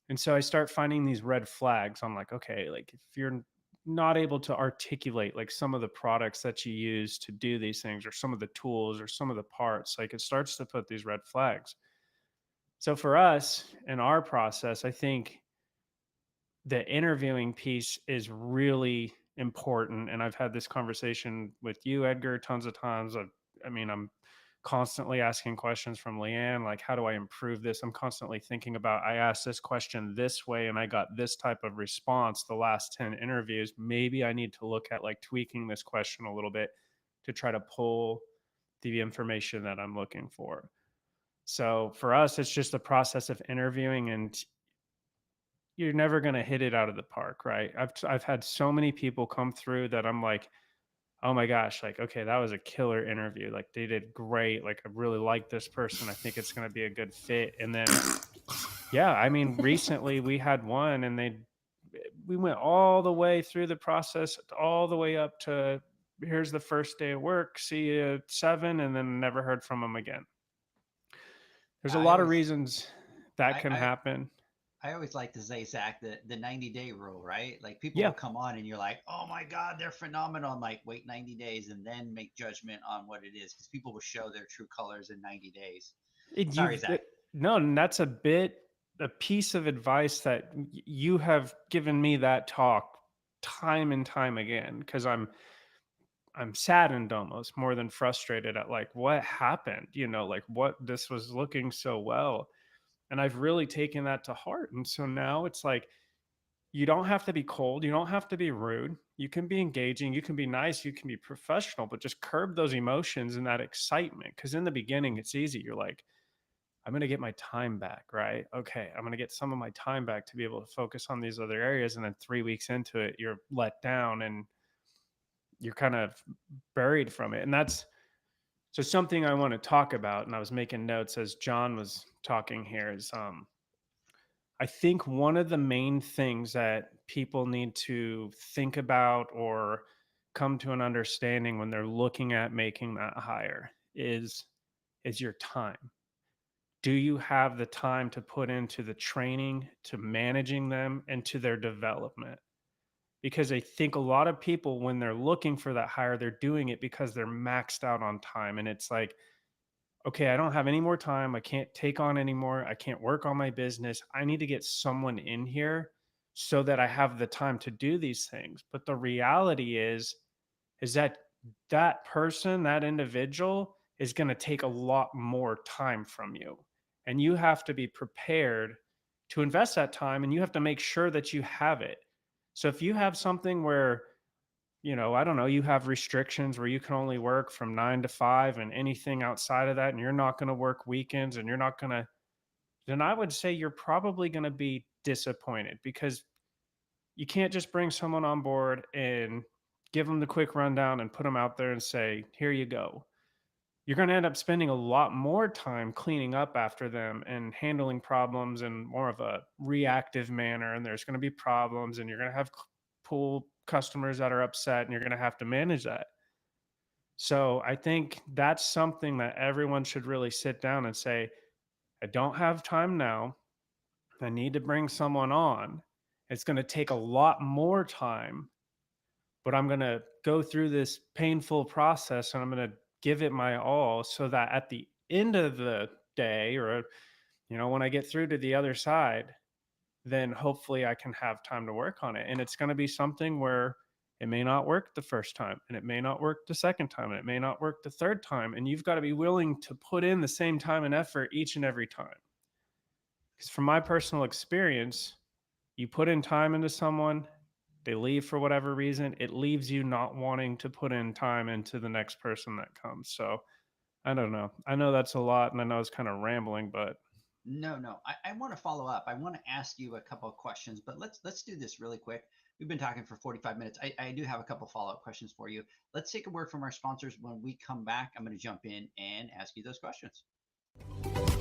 And so I start finding these red flags. I'm like, okay, like if you're not able to articulate like some of the products that you use to do these things, or some of the tools, or some of the parts, like it starts to put these red flags. So for us in our process, I think the interviewing piece is really important. And I've had this conversation with you, Edgar, tons of times. I'm constantly asking questions from Leanne, like, how do I improve this? I'm constantly thinking about, I asked this question this way and I got this type of response the last 10 interviews. Maybe I need to look at like tweaking this question a little bit to try to pull the information that I'm looking for. So for us, it's just the process of interviewing, and you're never going to hit it out of the park, right? I've had so many people come through that I'm like, oh my gosh, like, okay, that was a killer interview. Like they did great. Like I really like this person. I think it's going to be a good fit. And then, yeah, I mean, recently we had one, and we went all the way through the process, all the way up to here's the first day of work, see you at 7, and then never heard from them again. There's a I lot of always, reasons that I, can I, happen. I always like to say, Zach, the 90-day rule, right? Like people will Yeah. come on and you're like, oh my God, they're phenomenal. I'm like, wait 90 days and then make judgment on what it is, because people will show their true colors in 90 days. It, Sorry, you've Zach. no, and that's a piece of advice that you have given me that talk time and time again, because I'm saddened almost more than frustrated at like what happened, like what this was looking so well. And I've really taken that to heart. And so now it's like, you don't have to be cold. You don't have to be rude. You can be engaging. You can be nice. You can be professional, but just curb those emotions and that excitement. Because in the beginning, it's easy. You're like, I'm going to get my time back, right? Okay, I'm going to get some of my time back to be able to focus on these other areas. And then 3 weeks into it, you're let down and you're kind of buried from it. And that's so something I want to talk about. And I was making notes as John was talking here is I think one of the main things that people need to think about or come to an understanding when they're looking at making that hire is your time. Do you have the time to put into the training, to managing them, and to their development? Because I think a lot of people, when they're looking for that hire, they're doing it because they're maxed out on time. And it's like, okay, I don't have any more time. I can't take on anymore. I can't work on my business. I need to get someone in here so that I have the time to do these things. But the reality is that that person, that individual is going to take a lot more time from you. And you have to be prepared to invest that time, and you have to make sure that you have it. So if you have something where, I don't know, you have restrictions where you can only work from 9 to 5 and anything outside of that, and you're not going to work weekends and you're not going to, then I would say you're probably going to be disappointed, because you can't just bring someone on board and give them the quick rundown and put them out there and say, here you go. You're going to end up spending a lot more time cleaning up after them and handling problems in more of a reactive manner. And there's going to be problems, and you're going to have pool customers that are upset, and you're going to have to manage that. So I think that's something that everyone should really sit down and say, I don't have time now. I need to bring someone on. It's going to take a lot more time, but I'm going to go through this painful process and I'm going to give it my all so that at the end of the day, or, when I get through to the other side, then hopefully I can have time to work on it. And it's going to be something where it may not work the first time, and it may not work the second time, and it may not work the third time. And you've got to be willing to put in the same time and effort each and every time. Because from my personal experience, you put in time into someone, they leave for whatever reason, it leaves you not wanting to put in time into the next person that comes. So I don't know. I know that's a lot, and I know it's kind of rambling, but No. I want to follow up. I want to ask you a couple of questions, but let's do this really quick. We've been talking for 45 minutes. I do have a couple follow-up questions for you. Let's take a word from our sponsors. When we come back, I'm going to jump in and ask you those questions.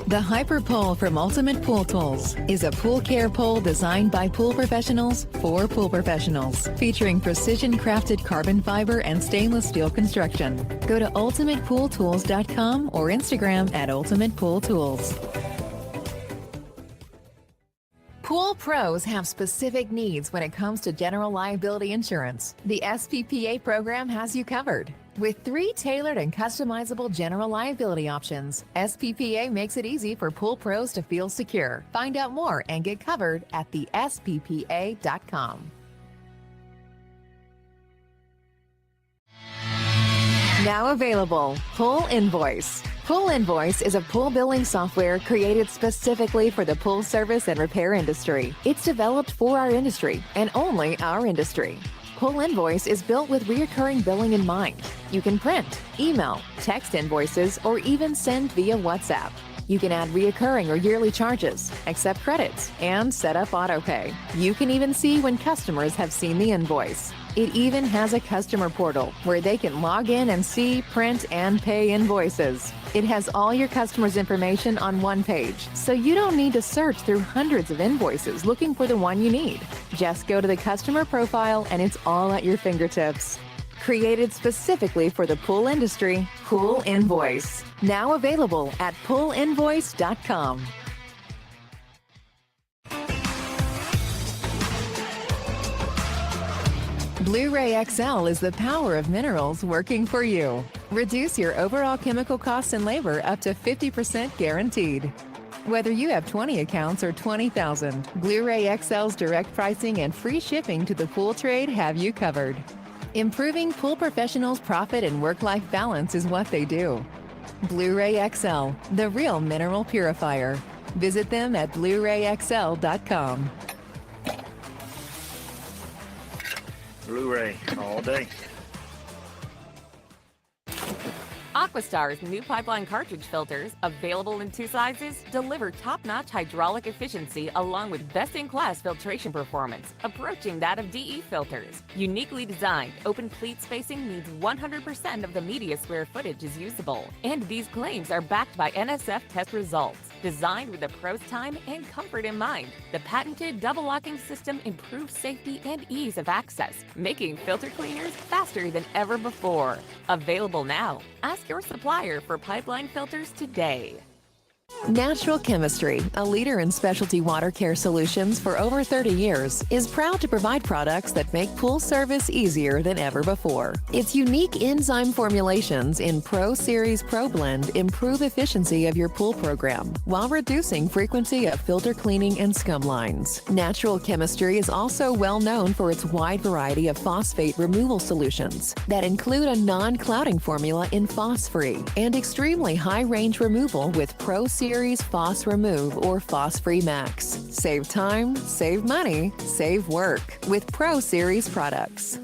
The Hyper Pole from Ultimate Pool Tools is a pool care pole designed by pool professionals for pool professionals, featuring precision crafted carbon fiber and stainless steel construction. Go to ultimatepooltools.com or Instagram at Ultimate Pool Tools. Pool pros have specific needs when it comes to general liability insurance. The SPPA program has you covered. With 3 tailored and customizable general liability options, SPPA makes it easy for pool pros to feel secure. Find out more and get covered at thesppa.com. Now available, Pool Invoice. Pool Invoice is a pool billing software created specifically for the pool service and repair industry. It's developed for our industry and only our industry. Pool Invoice is built with recurring billing in mind. You can print, email, text invoices, or even send via WhatsApp. You can add reoccurring or yearly charges, accept credits, and set up autopay. You can even see when customers have seen the invoice. It even has a customer portal where they can log in and see, print, and pay invoices. It has all your customers' information on one page, so you don't need to search through hundreds of invoices looking for the one you need. Just go to the customer profile and it's all at your fingertips. Created specifically for the pool industry, Pool Invoice. Now available at poolinvoice.com. Blu-ray XL is the power of minerals working for you. Reduce your overall chemical costs and labor up to 50% guaranteed. Whether you have 20 accounts or 20,000, Blu-ray XL's direct pricing and free shipping to the pool trade have you covered. Improving pool professionals' profit and work-life balance is what they do. Blu-ray XL, the real mineral purifier. Visit them at BluRayXL.com. Blu-ray all day. Aquastar's new pipeline cartridge filters, available in 2 sizes, deliver top-notch hydraulic efficiency along with best-in-class filtration performance, approaching that of DE filters. Uniquely designed, open pleat spacing means 100% of the media square footage is usable. And these claims are backed by NSF test results. Designed with the pro's time and comfort in mind, the patented double locking system improves safety and ease of access, making filter cleaners faster than ever before. Available now. Ask your supplier for pipeline filters today. Natural Chemistry, a leader in specialty water care solutions for over 30 years, is proud to provide products that make pool service easier than ever before. Its unique enzyme formulations in Pro Series Pro Blend improve efficiency of your pool program while reducing frequency of filter cleaning and scum lines. Natural Chemistry is also well known for its wide variety of phosphate removal solutions that include a non-clouding formula in Phos-Free and extremely high-range removal with Pro Series Phos Remove or Phos-Free Max. Save time, save money, save work with Pro Series products.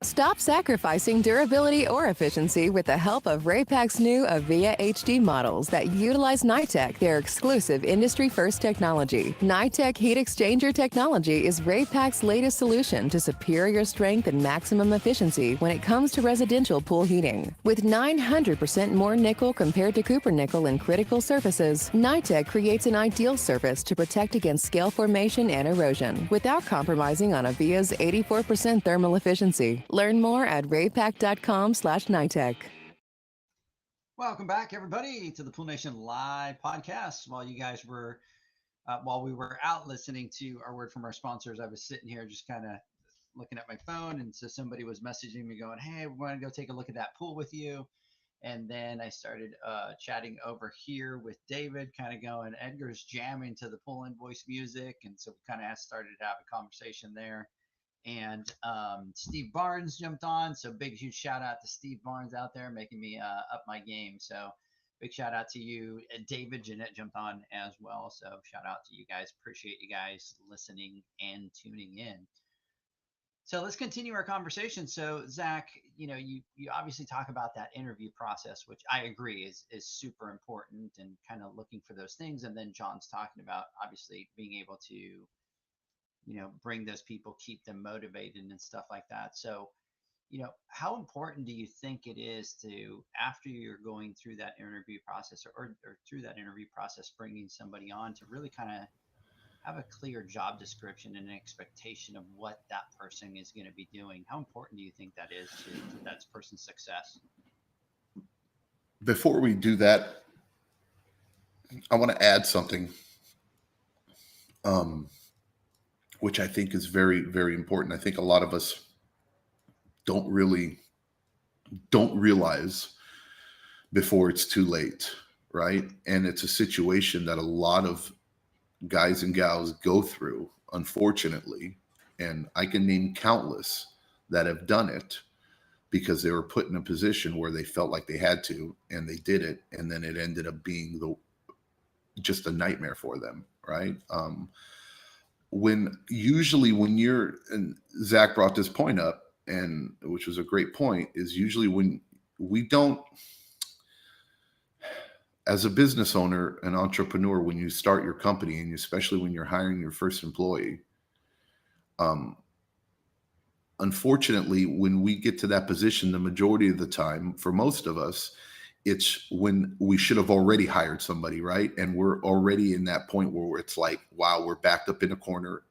Stop sacrificing durability or efficiency with the help of Raypak's new Avia HD models that utilize NITEC, their exclusive industry-first technology. NITEC heat exchanger technology is Raypak's latest solution to superior strength and maximum efficiency when it comes to residential pool heating. With 900% more nickel compared to copper nickel in critical surfaces, NITEC creates an ideal surface to protect against scale formation and erosion without compromising on Avia's 84% thermal efficiency. Learn more at raypak.com/NITEC. Welcome back, everybody, to the Pool Nation Live podcast. While you guys were while we were out listening to our word from our sponsors, I was sitting here just kind of looking at my phone, and so somebody was messaging me going, "Hey, we want to go take a look at that pool with you." And then I started chatting over here with David, kind of going, Edgar's jamming to the pool invoice music, and so we kind of started to have a conversation there. And Steve Barnes jumped on, so big huge shout out to Steve Barnes out there making me up my game. So big shout out to you. David Jeanette jumped on as well, so shout out to you guys. Appreciate you guys listening and tuning in. So let's continue our conversation. So Zach, you obviously talk about that interview process, which I agree is super important, and kind of looking for those things. And then John's talking about obviously being able to bring those people, keep them motivated and stuff like that. So, how important do you think it is to, after you're going through that interview process, or through that interview process, bringing somebody on to really kind of have a clear job description and an expectation of what that person is going to be doing? How important do you think that is to that person's success? Before we do that, I want to add something, which I think is very, very important. I think a lot of us don't realize before it's too late, right? And it's a situation that a lot of guys and gals go through, unfortunately. And I can name countless that have done it because they were put in a position where they felt like they had to, and they did it. And then it ended up being just a nightmare for them, right? When you're, and Zach brought this point up, and which was a great point, is usually when we don't, as a business owner, an entrepreneur, when you start your company, and especially when you're hiring your first employee, unfortunately, when we get to that position, the majority of the time, for most of us, it's when we should have already hired somebody, right? And we're already in that point where it's like, wow, we're backed up in a corner,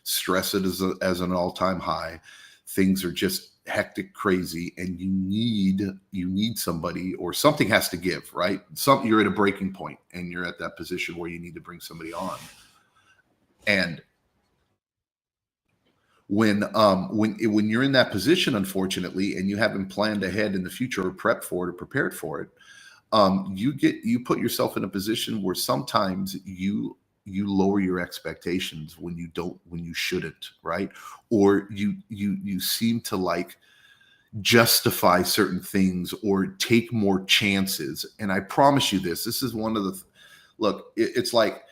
stress it as an all-time high. Things are just hectic, crazy, and you need somebody, or something has to give, right? You're at a breaking point, and you're at that position where you need to bring somebody on. And when you're in that position, unfortunately, and you haven't planned ahead in the future, or prepped for it, or prepared for it, you put yourself in a position where sometimes you lower your expectations when you shouldn't, right? Or you seem to like justify certain things or take more chances. And I promise you this is one of the, look, it's like,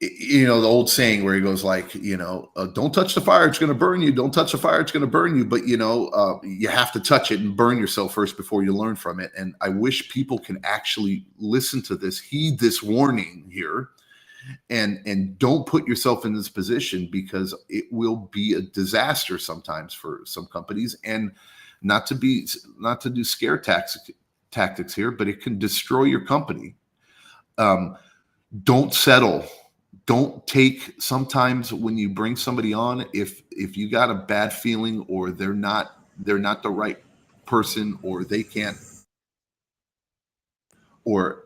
the old saying where he goes like, don't touch the fire, it's going to burn you. Don't touch the fire, it's going to burn you. But, you have to touch it and burn yourself first before you learn from it. And I wish people can actually listen to this, heed this warning here, and don't put yourself in this position, because it will be a disaster sometimes for some companies. And not to do scare tactics here, but it can destroy your company. Don't settle. Don't take, sometimes when you bring somebody on, if you got a bad feeling, or they're not the right person, or they can't, or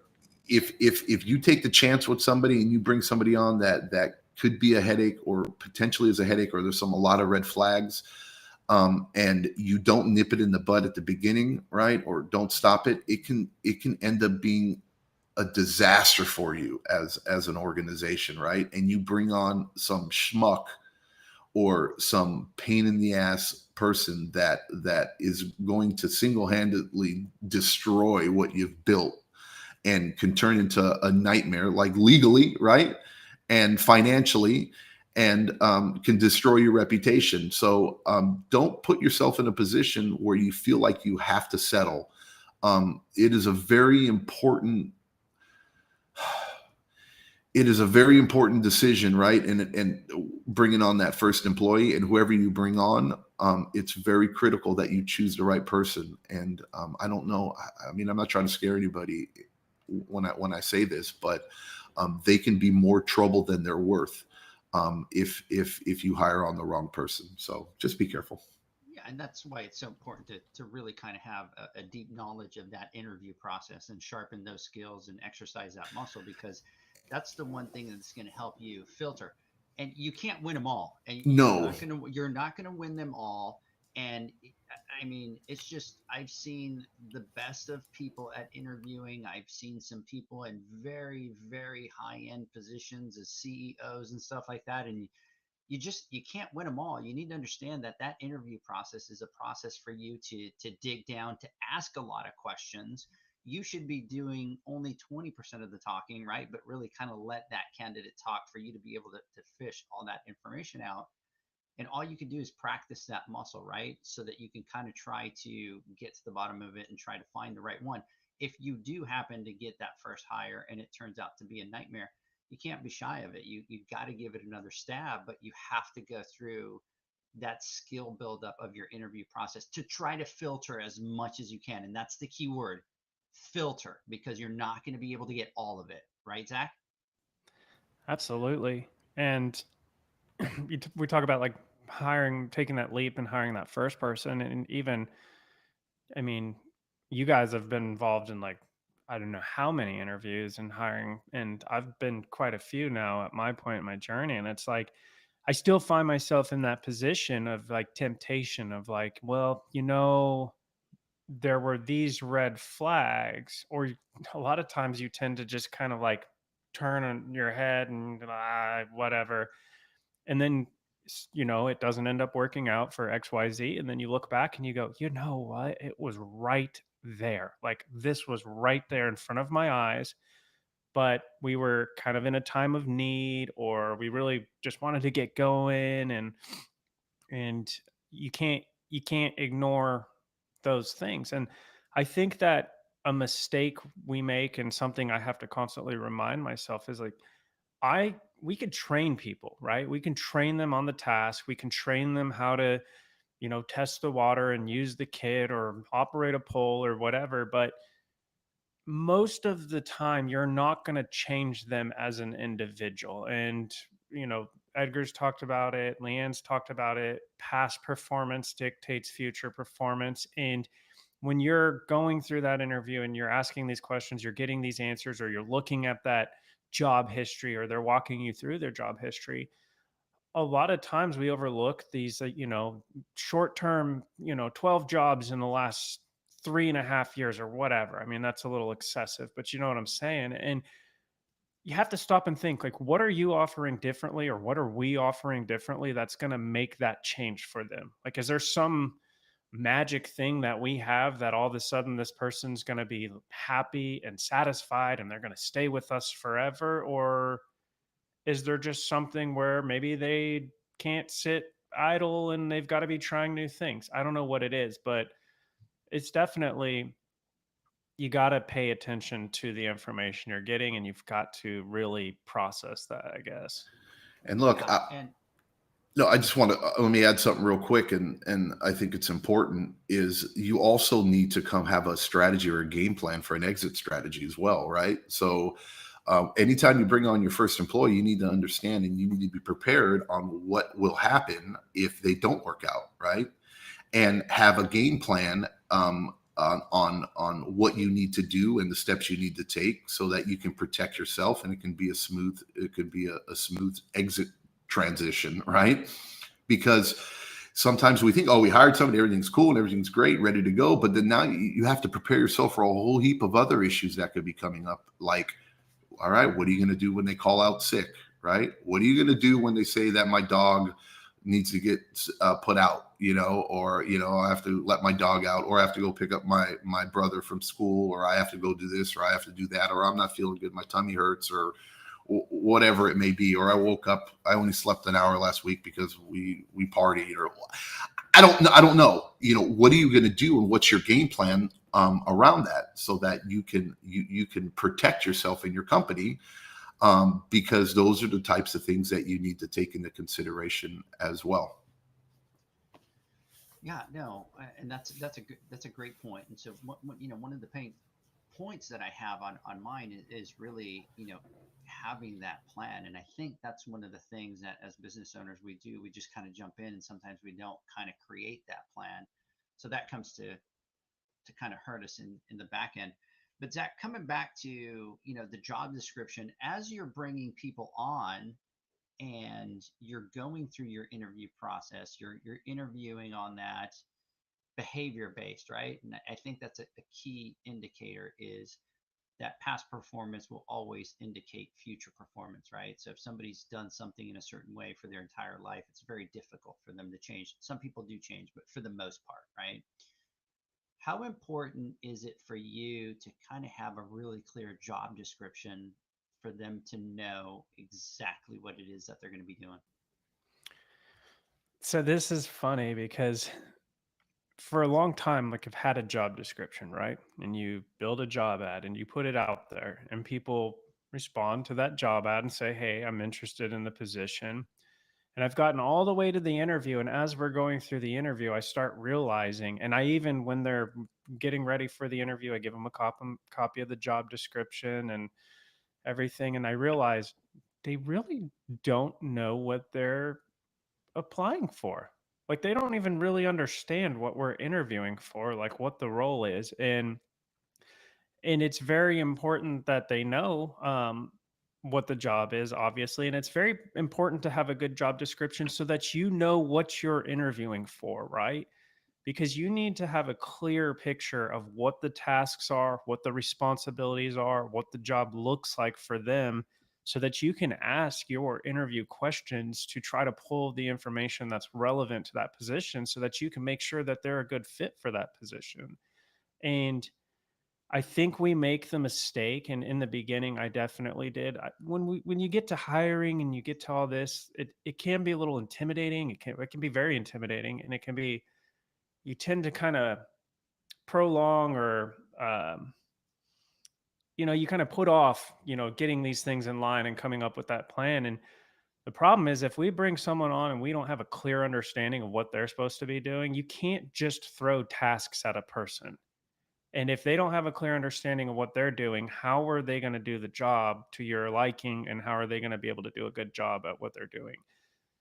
if you take the chance with somebody and you bring somebody on that could be a headache, or potentially is a headache, or there's a lot of red flags, and you don't nip it in the bud at the beginning, right? Or don't stop it, it can end up being a disaster for you as an organization, right? And you bring on some schmuck or some pain in the ass person that is going to single-handedly destroy what you've built, and can turn into a nightmare, like legally, right? And financially, and can destroy your reputation. So don't put yourself in a position where you feel like you have to settle. It is a very important decision, right? And bringing on that first employee, and whoever you bring on, it's very critical that you choose the right person. And I don't know, I mean, I'm not trying to scare anybody when I say this, but they can be more trouble than they're worth if you hire on the wrong person. So just be careful. Yeah, and that's why it's so important to really kind of have a deep knowledge of that interview process and sharpen those skills and exercise that muscle, because that's the one thing that's going to help you filter. And you can't win them all, and No. you're not gonna win them all. And I mean, it's just, I've seen the best of people at interviewing. I've seen some people in very, very high end positions as CEOs and stuff like that, and you can't win them all. You need to understand that that interview process is a process for you to dig down, to ask a lot of questions. You should be doing only 20% of the talking, right? But really kind of let that candidate talk for you to be able to fish all that information out. And all you can do is practice that muscle, right? So that you can kind of try to get to the bottom of it and try to find the right one. If you do happen to get that first hire and it turns out to be a nightmare, you can't be shy of it. You've got to give it another stab, but you have to go through that skill buildup of your interview process to try to filter as much as you can. And that's the key word, filter, because you're not going to be able to get all of it, right, Zach? Absolutely. And we talk about like hiring, taking that leap and hiring that first person. And even, I mean, you guys have been involved in like, I don't know how many interviews and hiring, and I've been quite a few now at my point in my journey. And it's like, I still find myself in that position of like temptation of like, well, there were these red flags, or a lot of times you tend to just kind of like turn on your head and whatever. And then, it doesn't end up working out for XYZ. And then you look back and you go, you know what? It was right there. Like this was right there in front of my eyes. But we were kind of in a time of need, or we really just wanted to get going. And you can't ignore those things. And I think that a mistake we make, and something I have to constantly remind myself, is like, I we could train people, right? We can train them on the task. We can train them how to, test the water and use the kit or operate a pole or whatever. But most of the time, you're not going to change them as an individual. And, Edgar's talked about it, Leanne's talked about it. Past performance dictates future performance. And when you're going through that interview and you're asking these questions, you're getting these answers, or you're looking at that job history, or they're walking you through their job history, a lot of times we overlook these, short term, 12 jobs in the last 3.5 years or whatever. I mean, that's a little excessive, but you know what I'm saying? And you have to stop and think, like, what are you offering differently, or what are we offering differently that's going to make that change for them? Like, is there some magic thing that we have that all of a sudden this person's going to be happy and satisfied and they're going to stay with us forever? Or is there just something where maybe they can't sit idle and they've got to be trying new things? I don't know what it is, but it's definitely, you got to pay attention to the information you're getting, and you've got to really process that, I guess. And look, Yeah, and no, I just want to let me add something real quick, and I think it's important. Is you also need to come have a strategy or a game plan for an exit strategy as well, right? So, anytime you bring on your first employee, you need to understand and you need to be prepared on what will happen if they don't work out, right? And have a game plan on what you need to do and the steps you need to take so that you can protect yourself, and it could be a smooth exit transition, right? Because sometimes we think, oh, we hired somebody, everything's cool and everything's great, ready to go. But then now you have to prepare yourself for a whole heap of other issues that could be coming up. Like, all right, what are you going to do when they call out sick, right? What are you going to do when they say that my dog needs to get put out, or, I have to let my dog out, or I have to go pick up my brother from school, or I have to go do this, or I have to do that, or I'm not feeling good, my tummy hurts, or whatever it may be, or I woke up, I only slept an hour last week because we partied, or I don't know, what are you going to do, and what's your game plan around that, so that you can protect yourself and your company, because those are the types of things that you need to take into consideration as well. yeah, no, and that's a great point. And so one of the pain points that I have on mine is really, having that plan. And I think that's one of the things that as business owners we do. We just kind of jump in, and sometimes we don't kind of create that plan. So that comes to kind of hurt us in the back end. But Zach, coming back to, the job description, as you're bringing people on and you're going through your interview process, you're interviewing on that behavior based, right? And I think that's a key indicator, is that past performance will always indicate future performance, right? So if somebody's done something in a certain way for their entire life, it's very difficult for them to change. Some people do change, but for the most part, right? How important is it for you to kind of have a really clear job description for them to know exactly what it is that they're going to be doing? So this is funny because for a long time, like I've had a job description, right? And you build a job ad and you put it out there, and people respond to that job ad and say, "Hey, I'm interested in the position." And I've gotten all the way to the interview. And as we're going through the interview, I start realizing, and I even, when they're getting ready for the interview, I give them a copy of the job description and everything. And I realize they really don't know what they're applying for. Like, they don't even really understand what we're interviewing for, like what the role is. And it's very important that they know what the job is, obviously. And it's very important to have a good job description so that you know what you're interviewing for, right? Because you need to have a clear picture of what the tasks are, what the responsibilities are, what the job looks like for them, so that you can ask your interview questions to try to pull the information that's relevant to that position so that you can make sure that they're a good fit for that position. And I think we make the mistake, and in the beginning, I definitely did. When you get to hiring and you get to all this, it can be a little intimidating. It can be very intimidating, and it can be, you tend to kind of prolong, or you kind of put off getting these things in line and coming up with that plan. And the problem is, if we bring someone on and we don't have a clear understanding of what they're supposed to be doing, you can't just throw tasks at a person. And if they don't have a clear understanding of what they're doing, how are they going to do the job to your liking? And how are they going to be able to do a good job at what they're doing?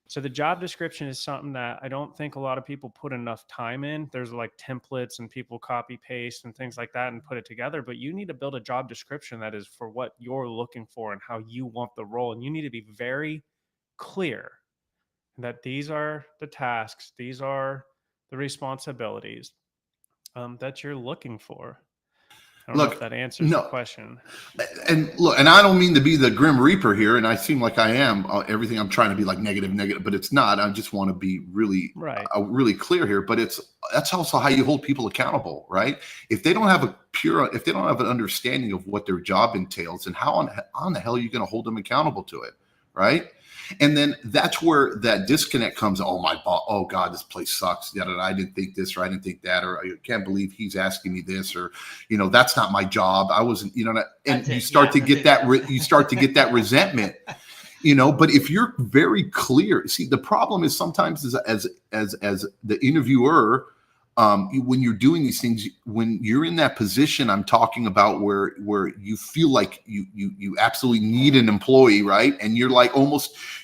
So the job description is something that I don't think a lot of people put enough time in. There's like templates and people copy paste and things like that and put it together. But you need to build a job description that is for what you're looking for and how you want the role. And you need to be very clear that these are the tasks, these are the responsibilities that you're looking for. I don't know if that answers the question. And look, and I don't mean to be the grim reaper here, and I seem like I am. Everything I'm trying to be like negative, but it's not. I just want to be really, really clear here. But that's also how you hold people accountable, right? If they don't have an understanding of what their job entails, and how on the hell are you going to hold them accountable to it, right? And then that's where that disconnect comes. Oh God, this place sucks. I didn't think this, or I didn't think that, or I can't believe he's asking me this, or that's not my job. I wasn't, and you start to get that resentment, But if you're very clear, see, the problem is sometimes as the interviewer, when you're doing these things, when you're in that position I'm talking about, where you feel like you absolutely need an employee, right? And you're like,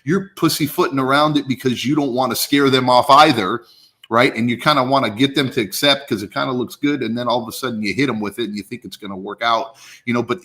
you're pussyfooting around it because you don't want to scare them off either, right? And you kind of want to get them to accept because it kind of looks good, and then all of a sudden you hit them with it and you think it's going to work out, But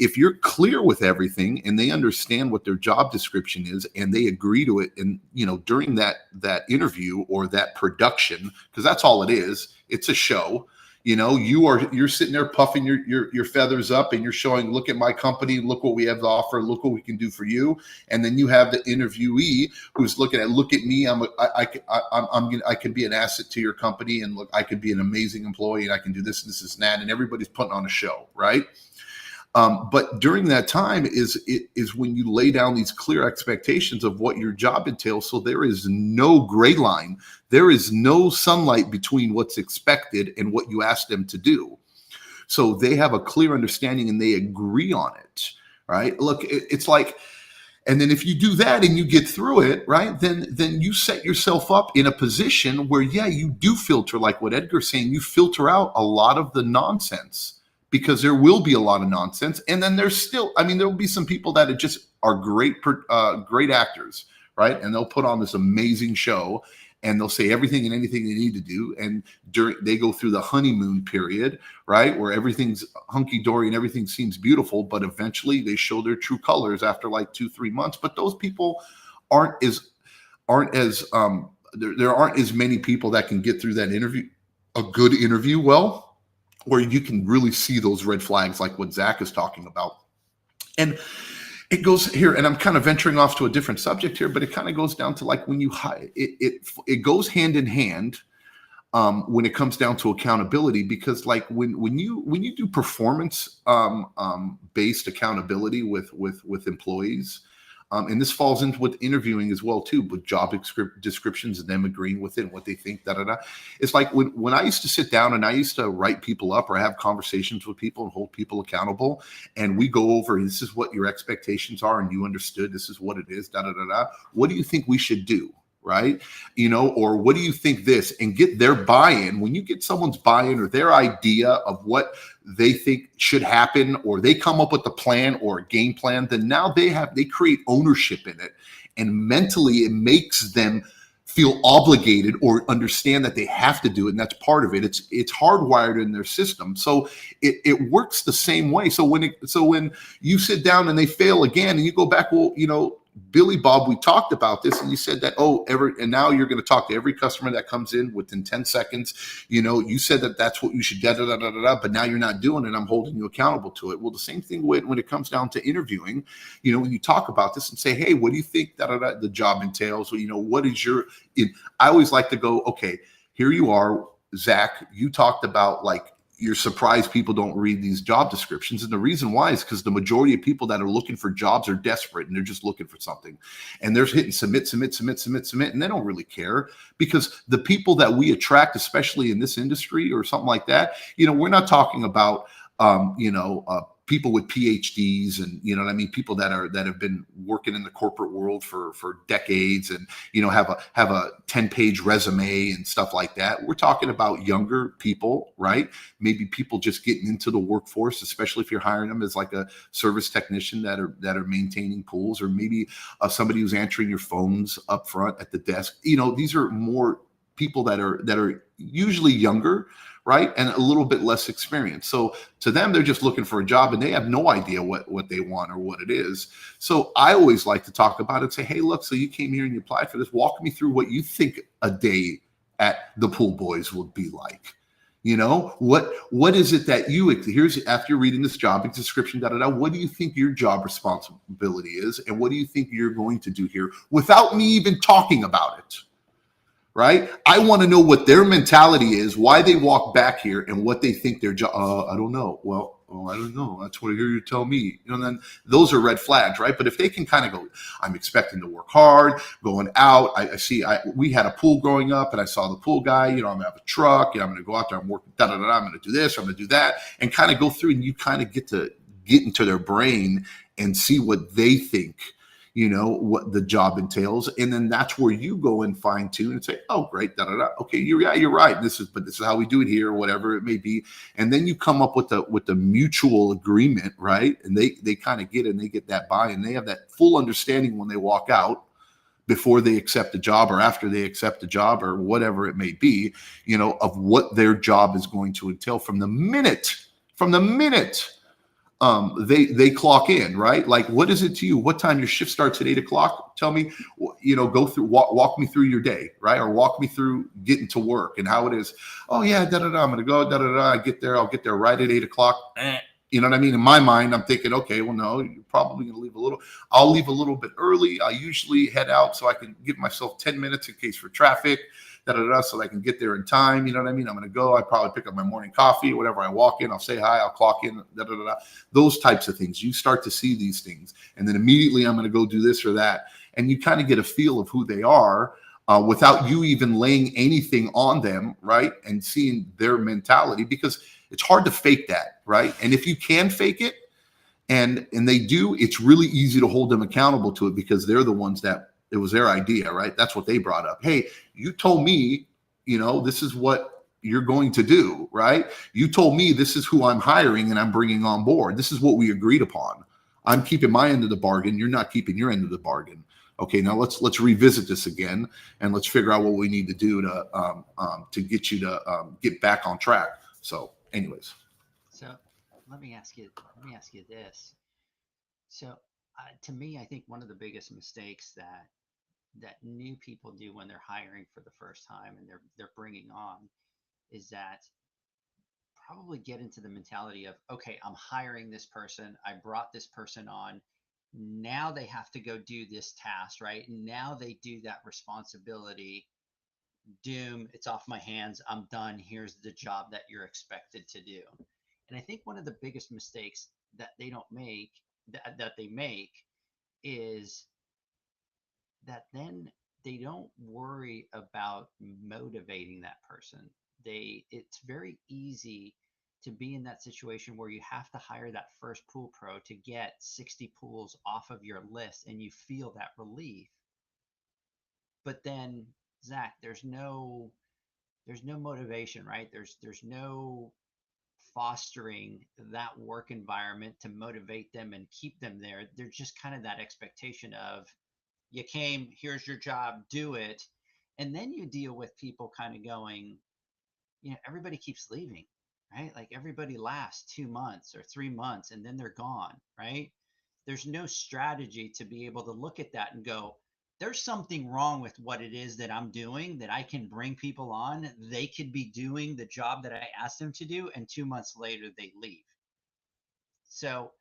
if you're clear with everything and they understand what their job description is and they agree to it, and during that interview or that production, because that's all it is, it's a show. You're sitting there puffing your feathers up, and you're showing, look at my company, look what we have to offer, look what we can do for you. And then you have the interviewee who's look at me. I can be an asset to your company, and look, I could be an amazing employee, and I can do this, and that, and everybody's putting on a show, right? But during that time is when you lay down these clear expectations of what your job entails. So there is no gray line. There is no sunlight between what's expected and what you ask them to do. So they have a clear understanding and they agree on it, right? Look, it's like, and then if you do that and you get through it, right, then you set yourself up in a position where, you do filter, like what Edgar's saying, you filter out a lot of the nonsense. because there will be a lot of nonsense. And then there's still, I mean, there will be some people that are great actors, right? And they'll put on this amazing show and they'll say everything and anything they need to do. And they go through the honeymoon period, right? Where everything's hunky-dory and everything seems beautiful, but eventually they show their true colors after like 2-3 months. But those people there aren't as many people that can get through that interview, a good interview, well, where you can really see those red flags like what Zach is talking about. And it goes here, and I'm kind of venturing off to a different subject here, but it kind of goes down to like when you it goes hand in hand when it comes down to accountability, because like when you do performance based accountability with employees, and this falls into with interviewing as well too, with job descriptions and them agreeing with it and what they think, It's like when I used to sit down and I used to write people up or have conversations with people and hold people accountable, and we go over, this is what your expectations are and you understood, this is what it is, What do you think we should do? Right? Or what do you think this, and get their buy-in. When you get someone's buy-in or their idea of what they think should happen, or they come up with a plan or a game plan, then now they create ownership in it. And mentally it makes them feel obligated or understand that they have to do it. And that's part of it. It's hardwired in their system. So it works the same way. So when you sit down and they fail again and you go back, well, Billy Bob, we talked about this, and you said that, and now you're going to talk to every customer that comes in within 10 seconds. You said that that's what you should but now you're not doing it. I'm holding you accountable to it. Well, the same thing when it comes down to interviewing, when you talk about this and say, hey, what do you think the job entails? What is I always like to go, okay, here you are, Zach, you talked about like, you're surprised people don't read these job descriptions. And the reason why is because the majority of people that are looking for jobs are desperate and they're just looking for something. And they're hitting submit. And they don't really care, because the people that we attract, especially in this industry or something like that, we're not talking about, people with PhDs and, people that have been working in the corporate world for decades and, have a 10-page resume and stuff like that. We're talking about younger people, right? Maybe people just getting into the workforce, especially if you're hiring them as like a service technician that are maintaining pools, or maybe somebody who's answering your phones up front at the desk. These are more people that are usually younger, right? And a little bit less experience. So to them, they're just looking for a job and they have no idea what they want or what it is. So I always like to talk about it and say, hey, look, so you came here and you applied for this. Walk me through what you think a day at the Pool Boys would be like. What is it that here's, after reading this job description, what do you think your job responsibility is? And what do you think you're going to do here without me even talking about it? Right? I want to know what their mentality is, why they walk back here, and what they think their job. I don't know. Well, I don't know. That's what I hear you tell me. Then those are red flags, right? But if they can kind of go, I'm expecting to work hard, going out. We had a pool growing up, and I saw the pool guy. I'm gonna have a truck, and I'm gonna go out there and work. I'm gonna do this. I'm gonna do that, and kind of go through, and you kind of get into their brain and see what they think. What the job entails. And then that's where you go and fine tune and say, oh, great. Okay. You're right. This is how we do it here, or whatever it may be. And then you come up with the mutual agreement, right? And they kind of get it and they get that buy-in. They have that full understanding when they walk out, before they accept a job or after they accept a job or whatever it may be, of what their job is going to entail from the minute they clock in, right? Like, what is it to you? What time your shift starts at 8:00? Tell me, walk me through your day, right? Or walk me through getting to work and how it is. Oh yeah, I'm going to go, I get there. I'll get there right at 8:00. You know what I mean? In my mind, I'm thinking, okay, well, no, you're probably going to leave I'll leave a little bit early. I usually head out so I can give myself 10 minutes in case for traffic. So that I can get there in time. You know what I mean? I'm going to go. I probably pick up my morning coffee, whatever. I walk in, I'll say hi, I'll clock in, Those types of things. You start to see these things. And then immediately I'm going to go do this or that. And you kind of get a feel of who they are without you even laying anything on them, right? And seeing their mentality, because it's hard to fake that, right? And if you can fake it and they do, it's really easy to hold them accountable to it, because they're the ones that it was their idea, right? That's what they brought up. Hey, you told me, this is what you're going to do, right? You told me this is who I'm hiring and I'm bringing on board. This is what we agreed upon. I'm keeping my end of the bargain. You're not keeping your end of the bargain. Okay, now let's revisit this again, and let's figure out what we need to do to get you to get back on track. So, anyways. So let me ask you this. So to me, I think one of the biggest mistakes that new people do when they're hiring for the first time and they're bringing on is that probably get into the mentality of, okay, I'm hiring this person. I brought this person on. Now they have to go do this task, right? Now they do that responsibility. Doom, it's off my hands. I'm done. Here's the job that you're expected to do. And I think one of the biggest mistakes that they don't make, that they make, is that then they don't worry about motivating that person. It's very easy to be in that situation where you have to hire that first pool pro to get 60 pools off of your list and you feel that relief. But then, Zach, there's no motivation, right? There's no fostering that work environment to motivate them and keep them there. They're just kind of that expectation of, you came, here's your job, do it. And then you deal with people kind of going, everybody keeps leaving, right? Like everybody lasts 2 months or 3 months and then they're gone, right? There's no strategy to be able to look at that and go, there's something wrong with what it is that I'm doing that I can bring people on. They could be doing the job that I asked them to do, and 2 months later they leave. So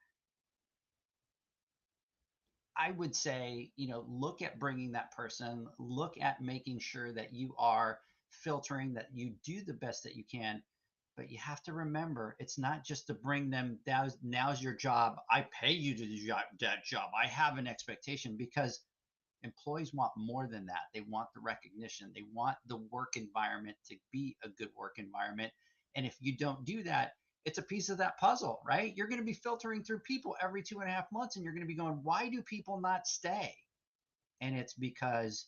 I would say, look at bringing that person, look at making sure that you are filtering, that you do the best that you can. But you have to remember, it's not just to bring them down. Now's your job. I pay you to do that job. I have an expectation, because employees want more than that. They want the recognition. They want the work environment to be a good work environment. And if you don't do that, it's a piece of that puzzle, right? You're going to be filtering through people every 2.5 months, and you're going to be going, why do people not stay? And it's because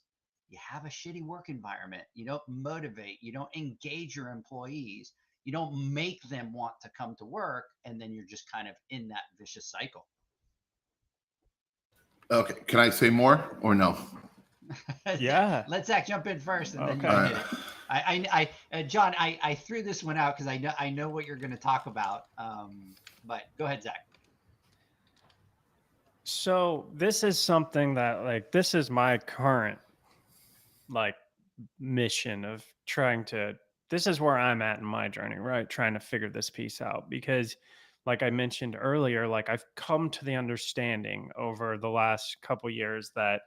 you have a shitty work environment. You don't motivate, you don't engage your employees, you don't make them want to come to work, and then you're just kind of in that vicious cycle. Okay, can I say more or no? Yeah. Let Zach jump in first, and then you Okay. can hit it. John, I threw this one out because I know what you're going to talk about. But go ahead, Zach. So this is something that this is my current mission of this is where I'm at in my journey, right? Trying to figure this piece out, because like I mentioned earlier, I've come to the understanding over the last couple years that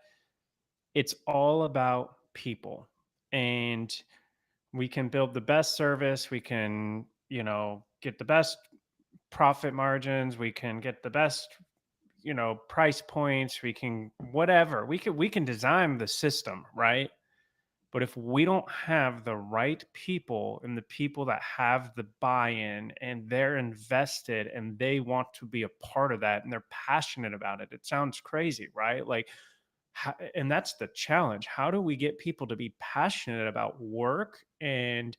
it's all about people, and we can build the best service, we can, get the best profit margins, we can get the best, price points, we can whatever. We can design the system, right? But if we don't have the right people and the people that have the buy-in and they're invested and they want to be a part of that and they're passionate about it, it sounds crazy, right? And that's the challenge. How do we get people to be passionate about work and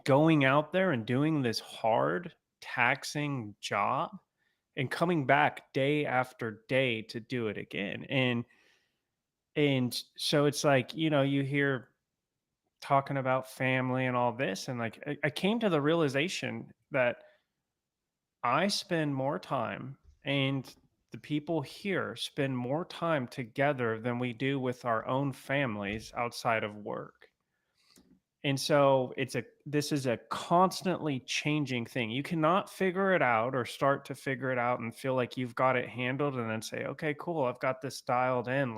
going out there and doing this hard, taxing job and coming back day after day to do it again? And so it's you hear talking about family and all this, and I came to the realization that I spend more time, and the people here spend more time together than we do with our own families outside of work. And so this is a constantly changing thing. You cannot figure it out or start to figure it out and feel like you've got it handled and then say, okay, cool, I've got this dialed in.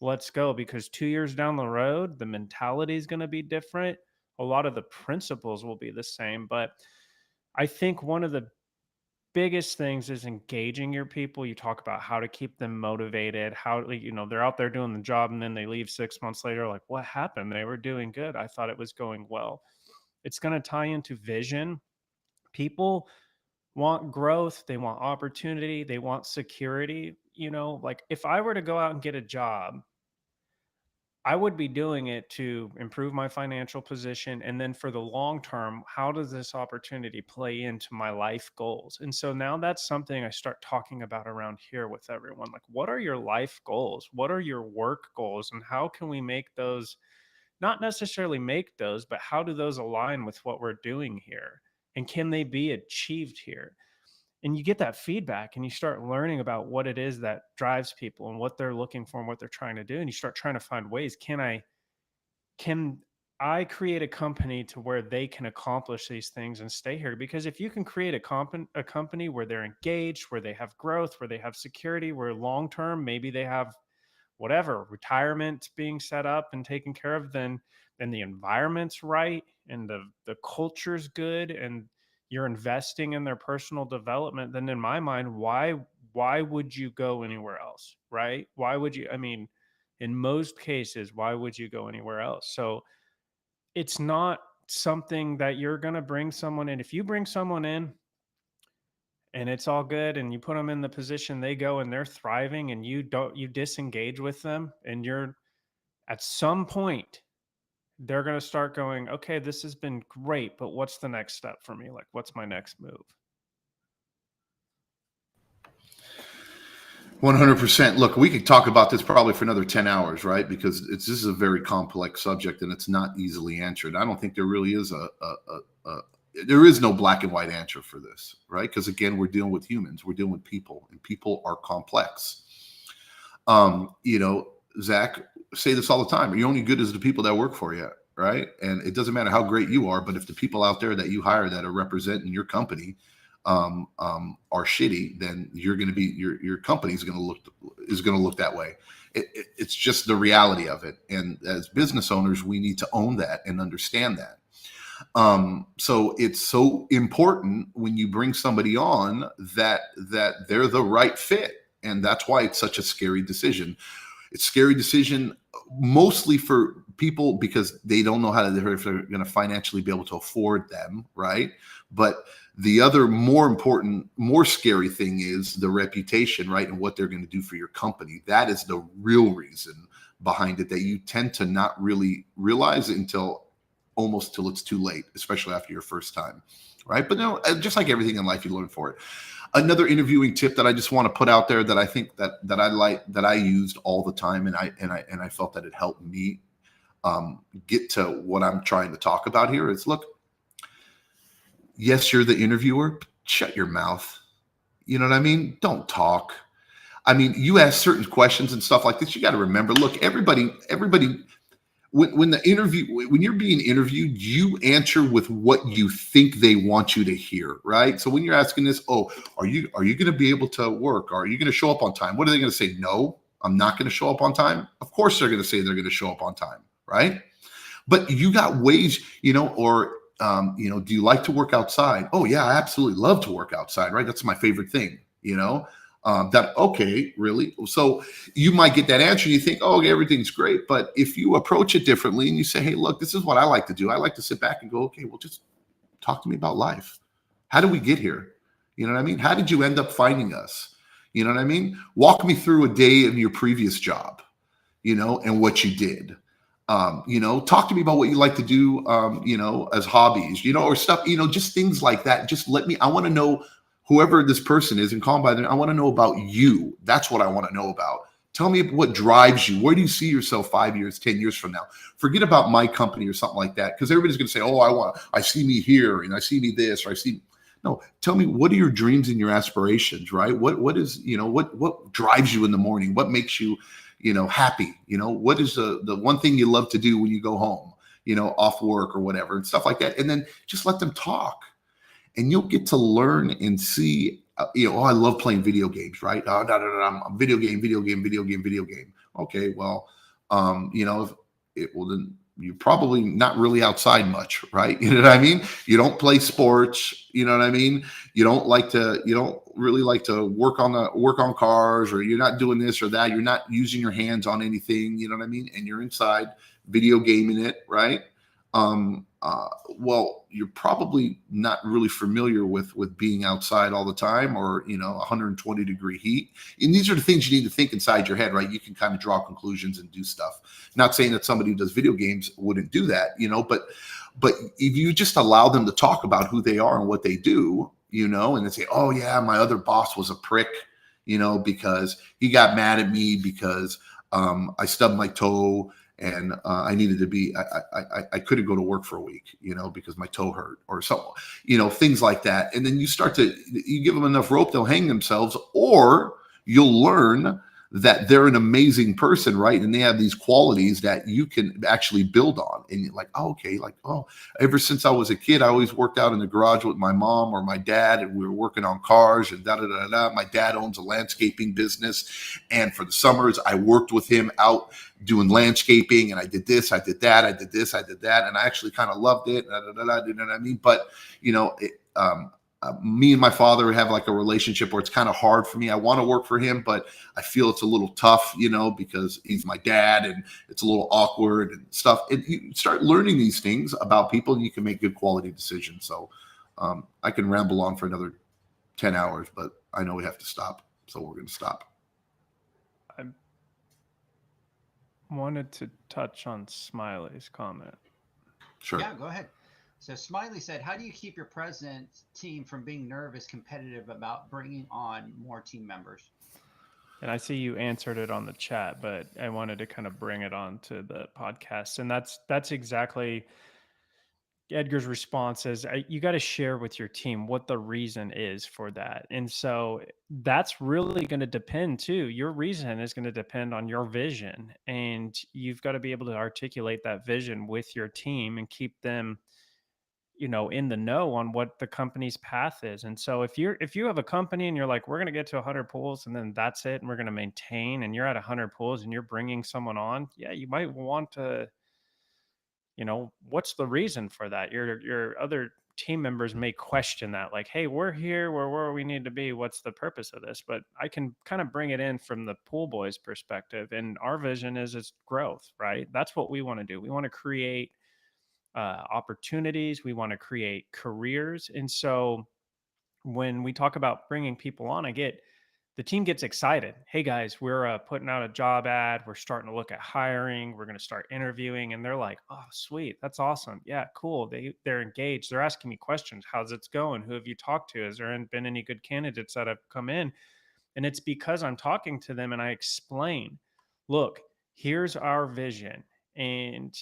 Let's go. Because 2 years down the road, the mentality is going to be different. A lot of the principles will be the same. But I think one of the biggest things is engaging your people. You talk about how to keep them motivated, how, they're out there doing the job and then they leave 6 months later. Like, what happened? They were doing good. I thought it was going well. It's going to tie into vision. People want growth. They want opportunity. They want security. If I were to go out and get a job, I would be doing it to improve my financial position. And then for the long term, how does this opportunity play into my life goals? And so now that's something I start talking about around here with everyone. Like, what are your life goals? What are your work goals? And how can we make those, not necessarily make those, but how do those align with what we're doing here? And can they be achieved here? And you get that feedback and you start learning about what it is that drives people and what they're looking for and what they're trying to do. And you start trying to find ways. Can I create a company to where they can accomplish these things and stay here? Because if you can create a company where they're engaged, where they have growth, where they have security, where long term maybe they have whatever retirement being set up and taken care of, then the environment's right and the culture's good and you're investing in their personal development, then in my mind, why would you go anywhere else? Right? Why would you? I mean, in most cases, why would you go anywhere else? So it's not something that you're going to bring someone in. If you bring someone in and it's all good and you put them in the position they go and they're thriving and you disengage with them and you're at some point they're going to start going, okay, this has been great, but what's the next step for me? Like, what's my next move? 100%. Look, we could talk about this probably for another 10 hours, right? Because this is a very complex subject and it's not easily answered. I don't think there really is there is no black and white answer for this, right? Because again, we're dealing with humans, we're dealing with people, and people are complex. Zach, say this all the time: you're only good as the people that work for you, right? And it doesn't matter how great you are, but if the people out there that you hire that are representing your company are shitty, then you're going to be your company is going to look that way. It's just the reality of it. And as business owners, we need to own that and understand that. So it's so important when you bring somebody on that they're the right fit. And that's why it's such a scary decision. It's a scary decision mostly for people because they don't know if they're going to financially be able to afford them, right? But the other more important, more scary thing is the reputation, right? And what they're going to do for your company. That is the real reason behind it that you tend to not really realize it until it's too late, especially after your first time, right? But no, just like everything in life, you learn for it. Another interviewing tip that I just want to put out there that I think that I used all the time, and I felt that it helped me get to what I'm trying to talk about here is, look, yes, you're the interviewer, but shut your mouth. You know what I mean? Don't talk. I mean, you ask certain questions and stuff like this. You got to remember, look, everybody. When you're being interviewed, you answer with what you think they want you to hear, right? So when you're asking this, are you going to be able to work? Are you going to show up on time? What are they going to say? No, I'm not going to show up on time. Of course they're going to say they're going to show up on time, right? But you got ways, do you like to work outside? Oh yeah, I absolutely love to work outside, right? That's my favorite thing, okay, really? So you might get that answer and you think, oh, everything's great. But if you approach it differently and you say, hey, look, this is what I like to do. I like to sit back and go, okay, well, just talk to me about life. How did we get here? You know what I mean? How did you end up finding us? You know what I mean? Walk me through a day in your previous job, and what you did. Talk to me about what you like to do, as hobbies, or stuff, just things like that. Just I want to know whoever this person is and call them by their name. I want to know about you. That's what I want to know about. Tell me what drives you. Where do you see yourself 5 years, 10 years from now? Forget about my company or something like that. Because everybody's going to say, I see me here and I see me this, or no, tell me, what are your dreams and your aspirations, right? What is, what drives you in the morning? What makes you, happy? What is the one thing you love to do when you go home, off work or whatever and stuff like that. And then just let them talk. And you'll get to learn and see, I love playing video games, right? I'm video game. Okay, well, then you're probably not really outside much, right? You know what I mean? You don't play sports, you know what I mean? You don't really like to work on cars, or you're not doing this or that. You're not using your hands on anything, you know what I mean? And you're inside video gaming it, right? Well, you're probably not really familiar with being outside all the time, or 120 degree heat. And these are the things you need to think inside your head, right? You can kind of draw conclusions and do stuff. Not saying that somebody who does video games wouldn't do that, but if you just allow them to talk about who they are and what they do, and they say, oh yeah, my other boss was a prick, because he got mad at me because I stubbed my toe and I needed to be, I couldn't go to work for a week, because my toe hurt or so, things like that. And then you give them enough rope, they'll hang themselves, or you'll learn that they're an amazing person, right? And they have these qualities that you can actually build on. And you're like, oh, okay, ever since I was a kid, I always worked out in the garage with my mom or my dad, and we were working on cars and da-da-da-da. My dad owns a landscaping business. And for the summers, I worked with him out doing landscaping, and I did this, I did that, I did this, I did that. And I actually kind of loved it. Da-da-da-da, you know what I mean? But, me and my father have like a relationship where it's kind of hard for me. I want to work for him, but I feel it's a little tough, because he's my dad and it's a little awkward and stuff. And you start learning these things about people and you can make good quality decisions. So I can ramble on for another 10 hours, but I know we have to stop. So we're going to stop. I wanted to touch on Smiley's comment. Sure. Yeah, go ahead. So Smiley said, how do you keep your present team from being nervous, competitive about bringing on more team members? And I see you answered it on the chat, but I wanted to kind of bring it on to the podcast. And that's exactly Edgar's response is you got to share with your team what the reason is for that. And so that's really going to depend too. Your reason is going to depend on your vision, and you've got to be able to articulate that vision with your team and keep them in the know on what the company's path is. And so if you have a company and you're like, we're going to get to 100 pools and then that's it, and we're going to maintain, and you're at 100 pools and you're bringing someone on, yeah, you might want to, what's the reason for that? Your other team members may question that, like, hey, we're here, we're where we need to be, what's the purpose of this? But I can kind of bring it in from the pool boys perspective, and our vision is it's growth, right? That's what we want to do. We want to create opportunities. We want to create careers. And so when we talk about bringing people on, the team gets excited. Hey guys, we're putting out a job ad. We're starting to look at hiring. We're going to start interviewing. And they're like, oh, sweet. That's awesome. Yeah, cool. They're engaged. They're asking me questions. How's it going? Who have you talked to? Has there been any good candidates that have come in? And it's because I'm talking to them and I explain, look, here's our vision. And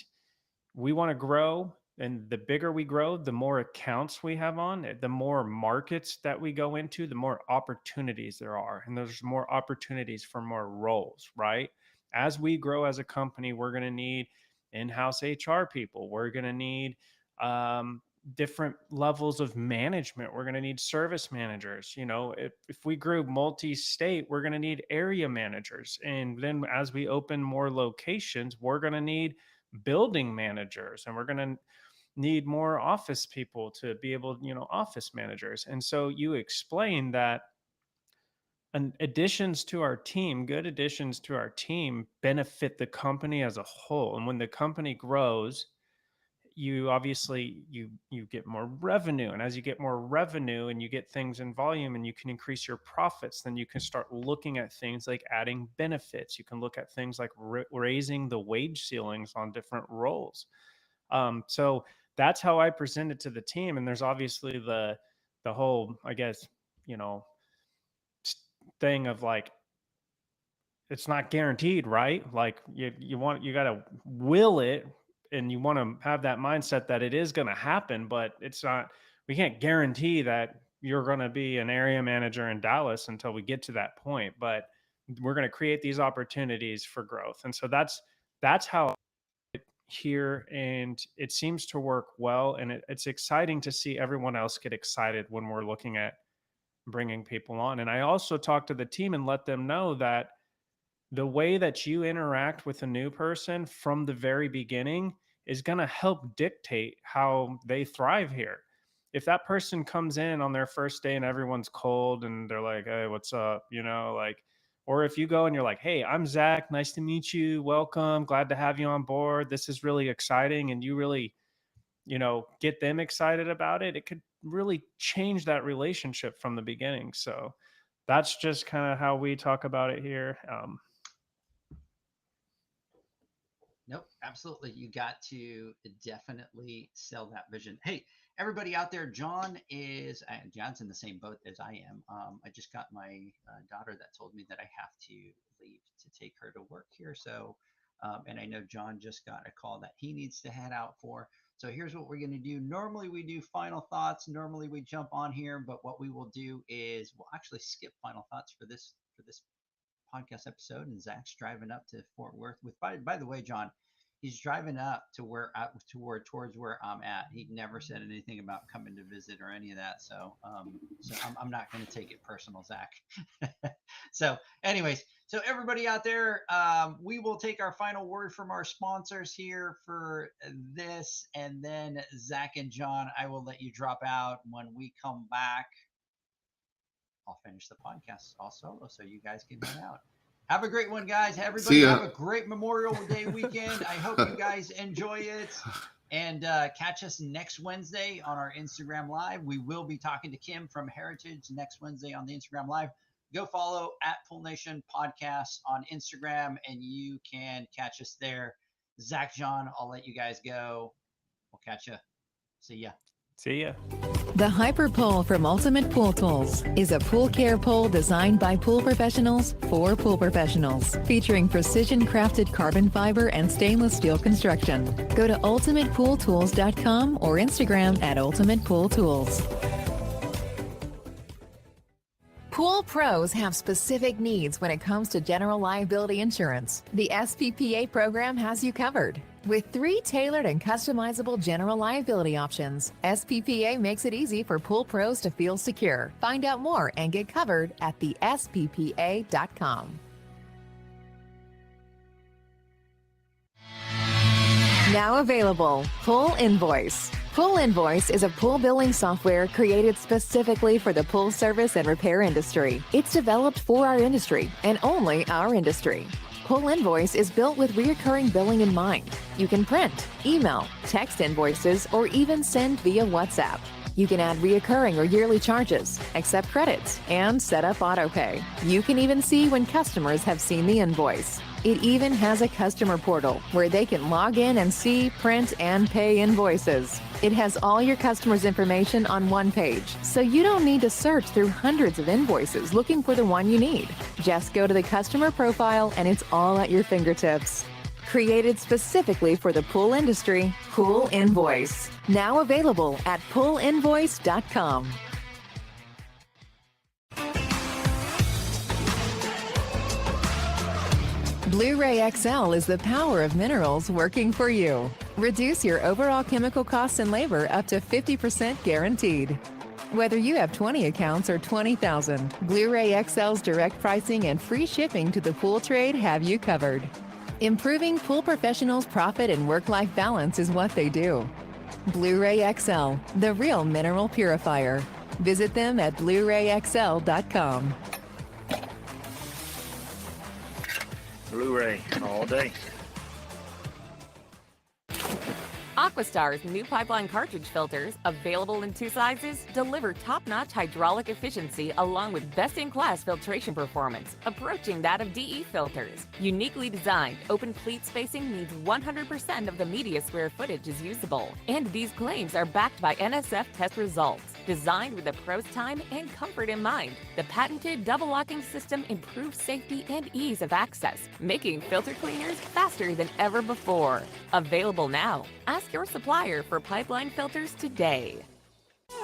we want to grow, and the bigger we grow, the more accounts we have on, the more markets that we go into, the more opportunities there are, and there's more opportunities for more roles, right? As we grow as a company, we're going to need in-house HR people. We're going to need different levels of management. We're going to need service managers. If we grew multi-state, we're going to need area managers. And then as we open more locations, we're going to need building managers, and we're going to need more office people to be able, office managers. And so you explain that additions to our team, good additions to our team, benefit the company as a whole. And when the company grows, you obviously you get more revenue, and as you get more revenue and you get things in volume and you can increase your profits, then you can start looking at things like adding benefits. You can look at things like raising the wage ceilings on different roles. So that's how I present it to the team. And there's obviously the whole, I guess, thing of like, it's not guaranteed, right? Like you got to will it, and you want to have that mindset that it is going to happen, but it's not, we can't guarantee that you're going to be an area manager in Dallas until we get to that point, but we're going to create these opportunities for growth. And so that's how here, and it seems to work well. And it's exciting to see everyone else get excited when we're looking at bringing people on. And I also talk to the team and let them know that the way that you interact with a new person from the very beginning is going to help dictate how they thrive here. If that person comes in on their first day and everyone's cold and they're like, hey, what's up? Or if you go and you're like, hey, I'm Zach, nice to meet you, welcome, glad to have you on board, this is really exciting, and you really get them excited about it, it could really change that relationship from the beginning. So that's just kind of how we talk about it here. Nope, absolutely. You got to definitely sell that vision. Hey, everybody out there, John's in the same boat as I am. I just got my daughter that told me that I have to leave to take her to work here. So, and I know John just got a call that he needs to head out for. So here's what we're going to do. Normally we do final thoughts. Normally we jump on here, but what we will do is we'll actually skip final thoughts for this podcast episode. And Zach's driving up to Fort Worth with, by the way, John, he's driving up to towards where I'm at. He never said anything about coming to visit or any of that. So, I'm not going to take it personal, Zach. So anyways, so everybody out there, we will take our final word from our sponsors here for this. And then Zach and John, I will let you drop out. When we come back, I'll finish the podcast all solo so you guys can hang out. Have a great one, guys. Everybody have a great Memorial Day weekend. I hope you guys enjoy it. And catch us next Wednesday on our Instagram Live. We will be talking to Kim from Heritage next Wednesday on the Instagram Live. Go follow @PoolNation Podcast on Instagram, and you can catch us there. Zach, John, I'll let you guys go. We'll catch you. See ya. See ya. The Hyper Pole from Ultimate Pool Tools is a pool care pole designed by pool professionals for pool professionals, featuring precision-crafted carbon fiber and stainless steel construction. Go to ultimatepooltools.com or Instagram @ultimatepooltools. Pool pros have specific needs when it comes to general liability insurance. The SPPA program has you covered. With 3 tailored and customizable general liability options, SPPA makes it easy for pool pros to feel secure. Find out more and get covered at thesppa.com. Now available, Pool Invoice. Pool Invoice is a pool billing software created specifically for the pool service and repair industry. It's developed for our industry and only our industry. Pool Invoice is built with recurring billing in mind. You can print, email, text invoices, or even send via WhatsApp. You can add reoccurring or yearly charges, accept credits, and set up autopay. You can even see when customers have seen the invoice. It even has a customer portal where they can log in and see, print, and pay invoices. It has all your customers' information on one page, so you don't need to search through hundreds of invoices looking for the one you need. Just go to the customer profile and it's all at your fingertips. Created specifically for the pool industry, Pool Invoice. Now available at poolinvoice.com. Blu-ray XL is the power of minerals working for you. Reduce your overall chemical costs and labor up to 50% guaranteed. Whether you have 20 accounts or 20,000, Blu-ray XL's direct pricing and free shipping to the pool trade have you covered. Improving pool professionals' profit and work-life balance is what they do. Blu-ray XL, the real mineral purifier. Visit them at BluRayXL.com. Blu-ray all day. Aquastar's new pipeline cartridge filters, available in 2 sizes, deliver top-notch hydraulic efficiency along with best-in-class filtration performance, approaching that of DE filters. Uniquely designed, open pleat spacing means 100% of the media square footage is usable. And these claims are backed by NSF test results. Designed with the pro's time and comfort in mind, the patented double-locking system improves safety and ease of access, making filter cleaners faster than ever before. Available now. Ask your supplier for pipeline filters today.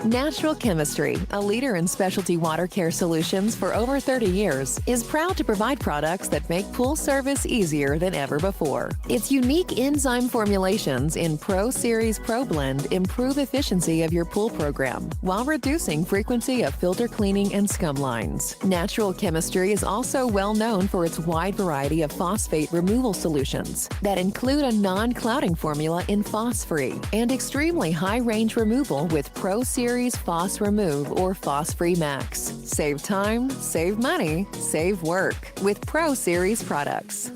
Natural Chemistry, a leader in specialty water care solutions for over 30 years, is proud to provide products that make pool service easier than ever before. Its unique enzyme formulations in Pro Series Pro Blend improve efficiency of your pool program while reducing frequency of filter cleaning and scum lines. Natural Chemistry is also well known for its wide variety of phosphate removal solutions that include a non-clouding formula in Phos-Free and extremely high-range removal with Pro Series Phos Remove or Phos-Free Max. Save time, save money, save work with Pro Series products.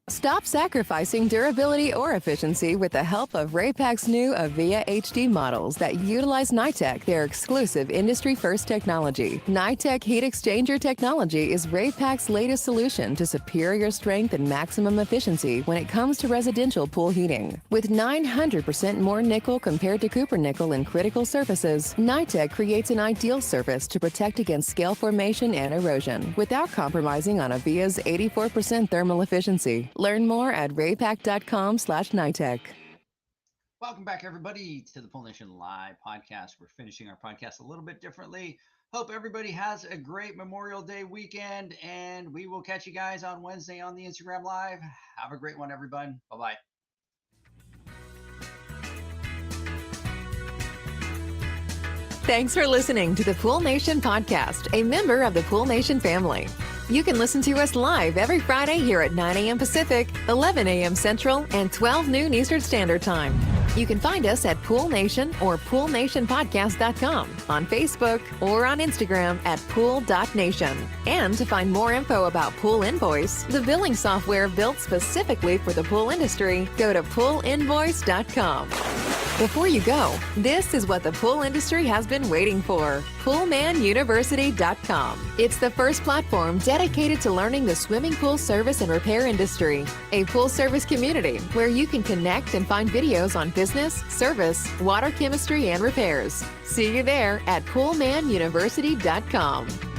Stop sacrificing durability or efficiency with the help of Raypak's new Avia HD models that utilize NITEC, their exclusive industry-first technology. NITEC heat exchanger technology is Raypak's latest solution to superior strength and maximum efficiency when it comes to residential pool heating. With 900% more nickel compared to copper nickel in critical surfaces, NITEC creates an ideal surface to protect against scale formation and erosion without compromising on Avia's 84% thermal efficiency. Learn more at raypak.com/NITEC. Welcome back, everybody, to the Pool Nation Live podcast. We're finishing our podcast a little bit differently. Hope everybody has a great Memorial Day weekend, and we will catch you guys on Wednesday on the Instagram Live. Have a great one, everyone. Bye-bye. Thanks for listening to the Pool Nation podcast, a member of the Pool Nation family. You can listen to us live every Friday here at 9 a.m. Pacific, 11 a.m. Central, and 12 noon Eastern Standard Time. You can find us at Pool Nation or PoolNationPodcast.com, on Facebook, or on Instagram at Pool.Nation. And to find more info about Pool Invoice, the billing software built specifically for the pool industry, go to PoolInvoice.com. Before you go, this is what the pool industry has been waiting for. PoolmanUniversity.com. It's the first platform dedicated to learning the swimming pool service and repair industry. A pool service community where you can connect and find videos on business, service, water chemistry, and repairs. See you there at PoolmanUniversity.com.